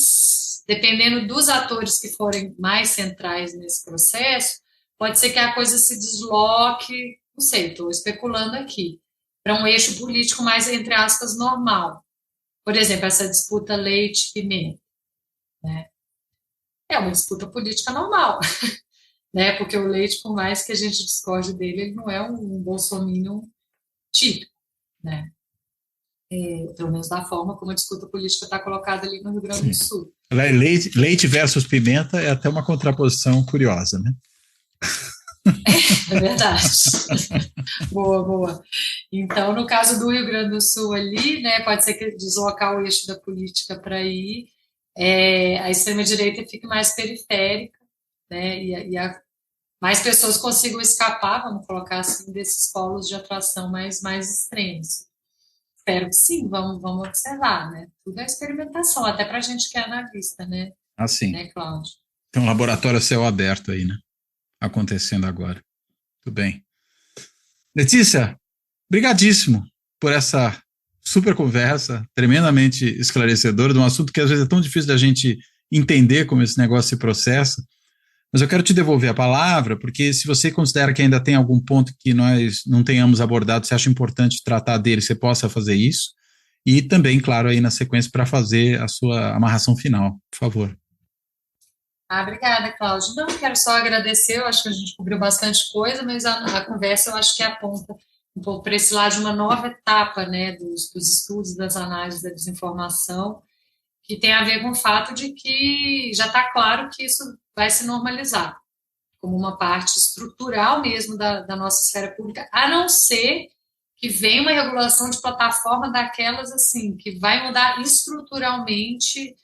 dependendo dos atores que forem mais centrais nesse processo, pode ser que a coisa se desloque, não sei, estou especulando aqui, para um eixo político mais, entre aspas, normal. Por exemplo, essa disputa leite-pimenta, né? É uma disputa política normal, né? Porque o Leite, por mais que a gente discorde dele, ele não é um bolsominion típico, né? Pelo menos da forma como a disputa política está colocada ali no Rio Grande do Sul. Leite versus pimenta é até uma contraposição curiosa, né? É verdade. Boa. Então, no caso do Rio Grande do Sul ali, né, pode ser que deslocar o eixo da política para aí, a extrema-direita fique mais periférica, né, e mais pessoas consigam escapar, vamos colocar assim, desses polos de atração mais extremos. Espero que sim, vamos observar, né? Tudo é experimentação, até para a gente que é analista, né? Assim. Né, Cláudio? Tem um laboratório a céu aberto aí, né? Acontecendo agora. Tudo bem. Letícia, brigadíssimo por essa super conversa, tremendamente esclarecedora, de um assunto que às vezes é tão difícil da gente entender como esse negócio se processa. Mas eu quero te devolver a palavra, porque se você considera que ainda tem algum ponto que nós não tenhamos abordado, você acha importante tratar dele, você possa fazer isso. E também, claro, aí na sequência para fazer a sua amarração final, por favor. Obrigada, Cláudio. Não, quero só agradecer, eu acho que a gente cobriu bastante coisa, mas a conversa eu acho que aponta um pouco para esse lado de uma nova etapa, né, dos estudos, das análises da desinformação, que tem a ver com o fato de que já está claro que isso vai se normalizar como uma parte estrutural mesmo da nossa esfera pública, a não ser que venha uma regulação de plataforma daquelas assim, que vai mudar estruturalmente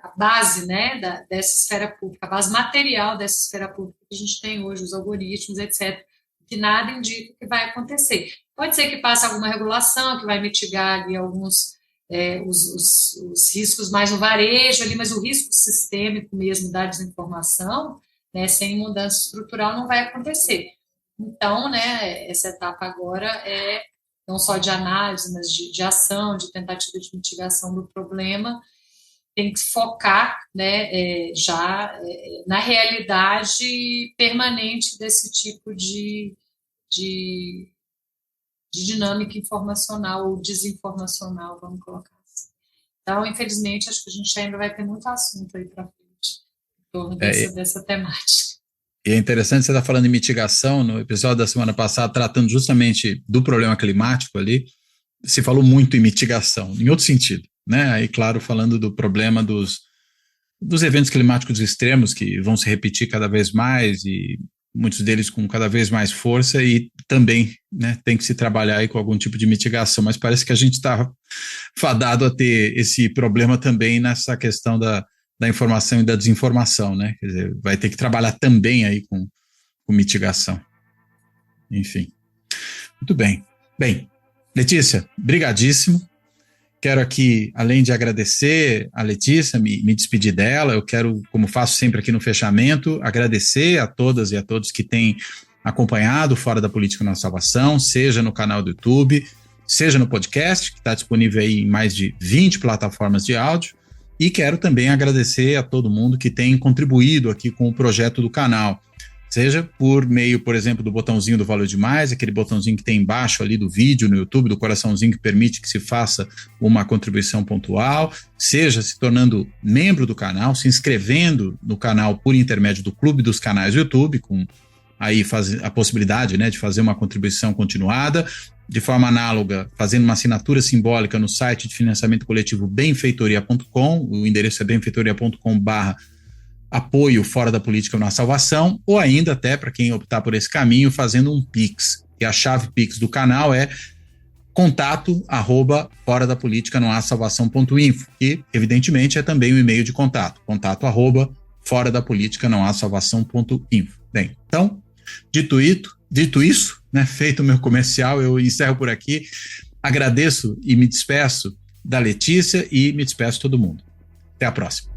a base, né, dessa esfera pública, a base material dessa esfera pública que a gente tem hoje, os algoritmos, etc., que nada indica que vai acontecer. Pode ser que passe alguma regulação que vai mitigar ali alguns os riscos mais no varejo ali, mas o risco sistêmico mesmo da desinformação, né, sem mudança estrutural não vai acontecer. Então, né, essa etapa agora é não só de análise, mas de ação, de tentativa de mitigação do problema, tem que focar, né, na realidade permanente desse tipo de dinâmica informacional ou desinformacional, vamos colocar assim. Então, infelizmente, acho que a gente ainda vai ter muito assunto aí para frente em torno dessa temática. E é interessante você estar falando de mitigação, no episódio da semana passada, tratando justamente do problema climático ali, se falou muito em mitigação, em outro sentido, né? Aí, claro, falando do problema dos eventos climáticos extremos que vão se repetir cada vez mais e muitos deles com cada vez mais força e também, né, tem que se trabalhar aí com algum tipo de mitigação, mas parece que a gente está fadado a ter esse problema também nessa questão da informação e da desinformação, né, quer dizer, vai ter que trabalhar também aí com mitigação. Enfim, muito bem. Bem, Letícia, brigadíssimo. Quero aqui, além de agradecer a Letícia, me despedir dela, eu quero, como faço sempre aqui no fechamento, agradecer a todas e a todos que têm acompanhado Fora da Política Nossa Salvação, seja no canal do YouTube, seja no podcast, que está disponível aí em mais de 20 plataformas de áudio, e quero também agradecer a todo mundo que tem contribuído aqui com o projeto do canal, seja por meio, por exemplo, do botãozinho do Valeu Demais, aquele botãozinho que tem embaixo ali do vídeo no YouTube, do coraçãozinho que permite que se faça uma contribuição pontual, seja se tornando membro do canal, se inscrevendo no canal por intermédio do Clube dos Canais do YouTube, com aí a possibilidade, né, de fazer uma contribuição continuada, de forma análoga, fazendo uma assinatura simbólica no site de financiamento coletivo benfeitoria.com, o endereço é benfeitoria.com/apoio Fora da Política Nossa Salvação, ou ainda até, para quem optar por esse caminho, fazendo um Pix, e a chave Pix do canal é contato@foradapoliticanohassalvação.info, que evidentemente é também o e-mail de contato@foradapoliticanohassalvação.info. Bem, então, dito isso, né, feito o meu comercial, eu encerro por aqui, agradeço e me despeço da Letícia e me despeço de todo mundo. Até a próxima.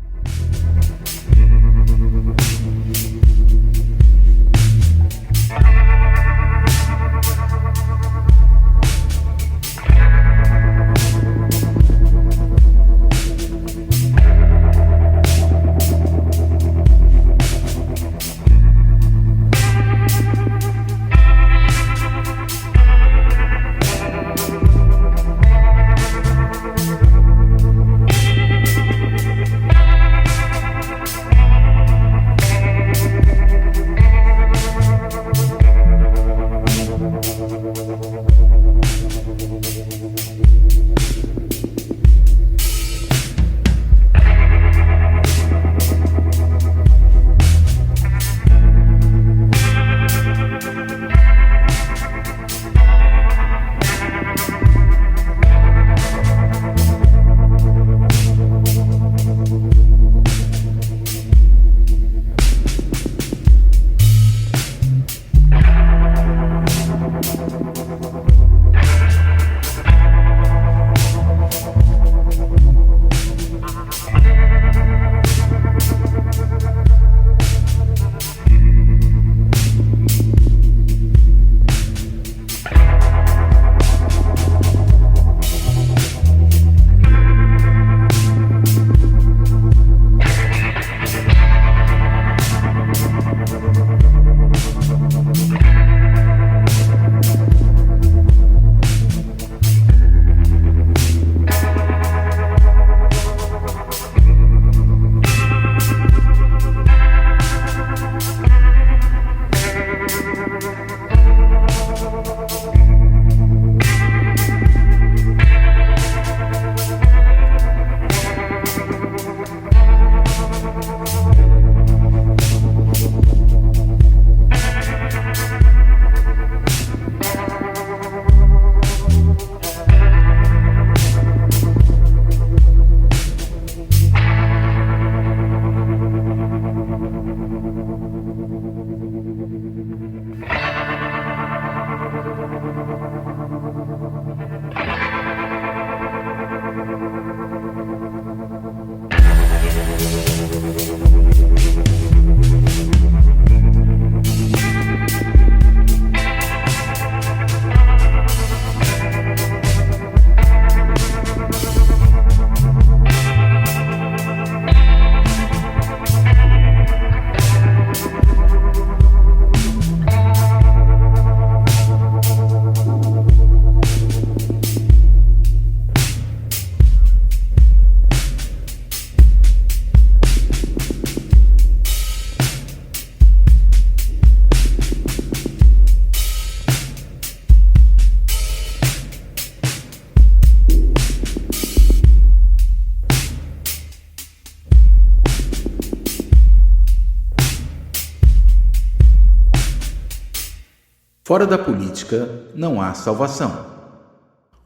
Fora da política não há salvação.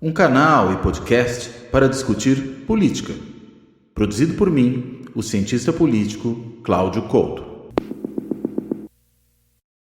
Um canal e podcast para discutir política. Produzido por mim, o cientista político Cláudio Couto.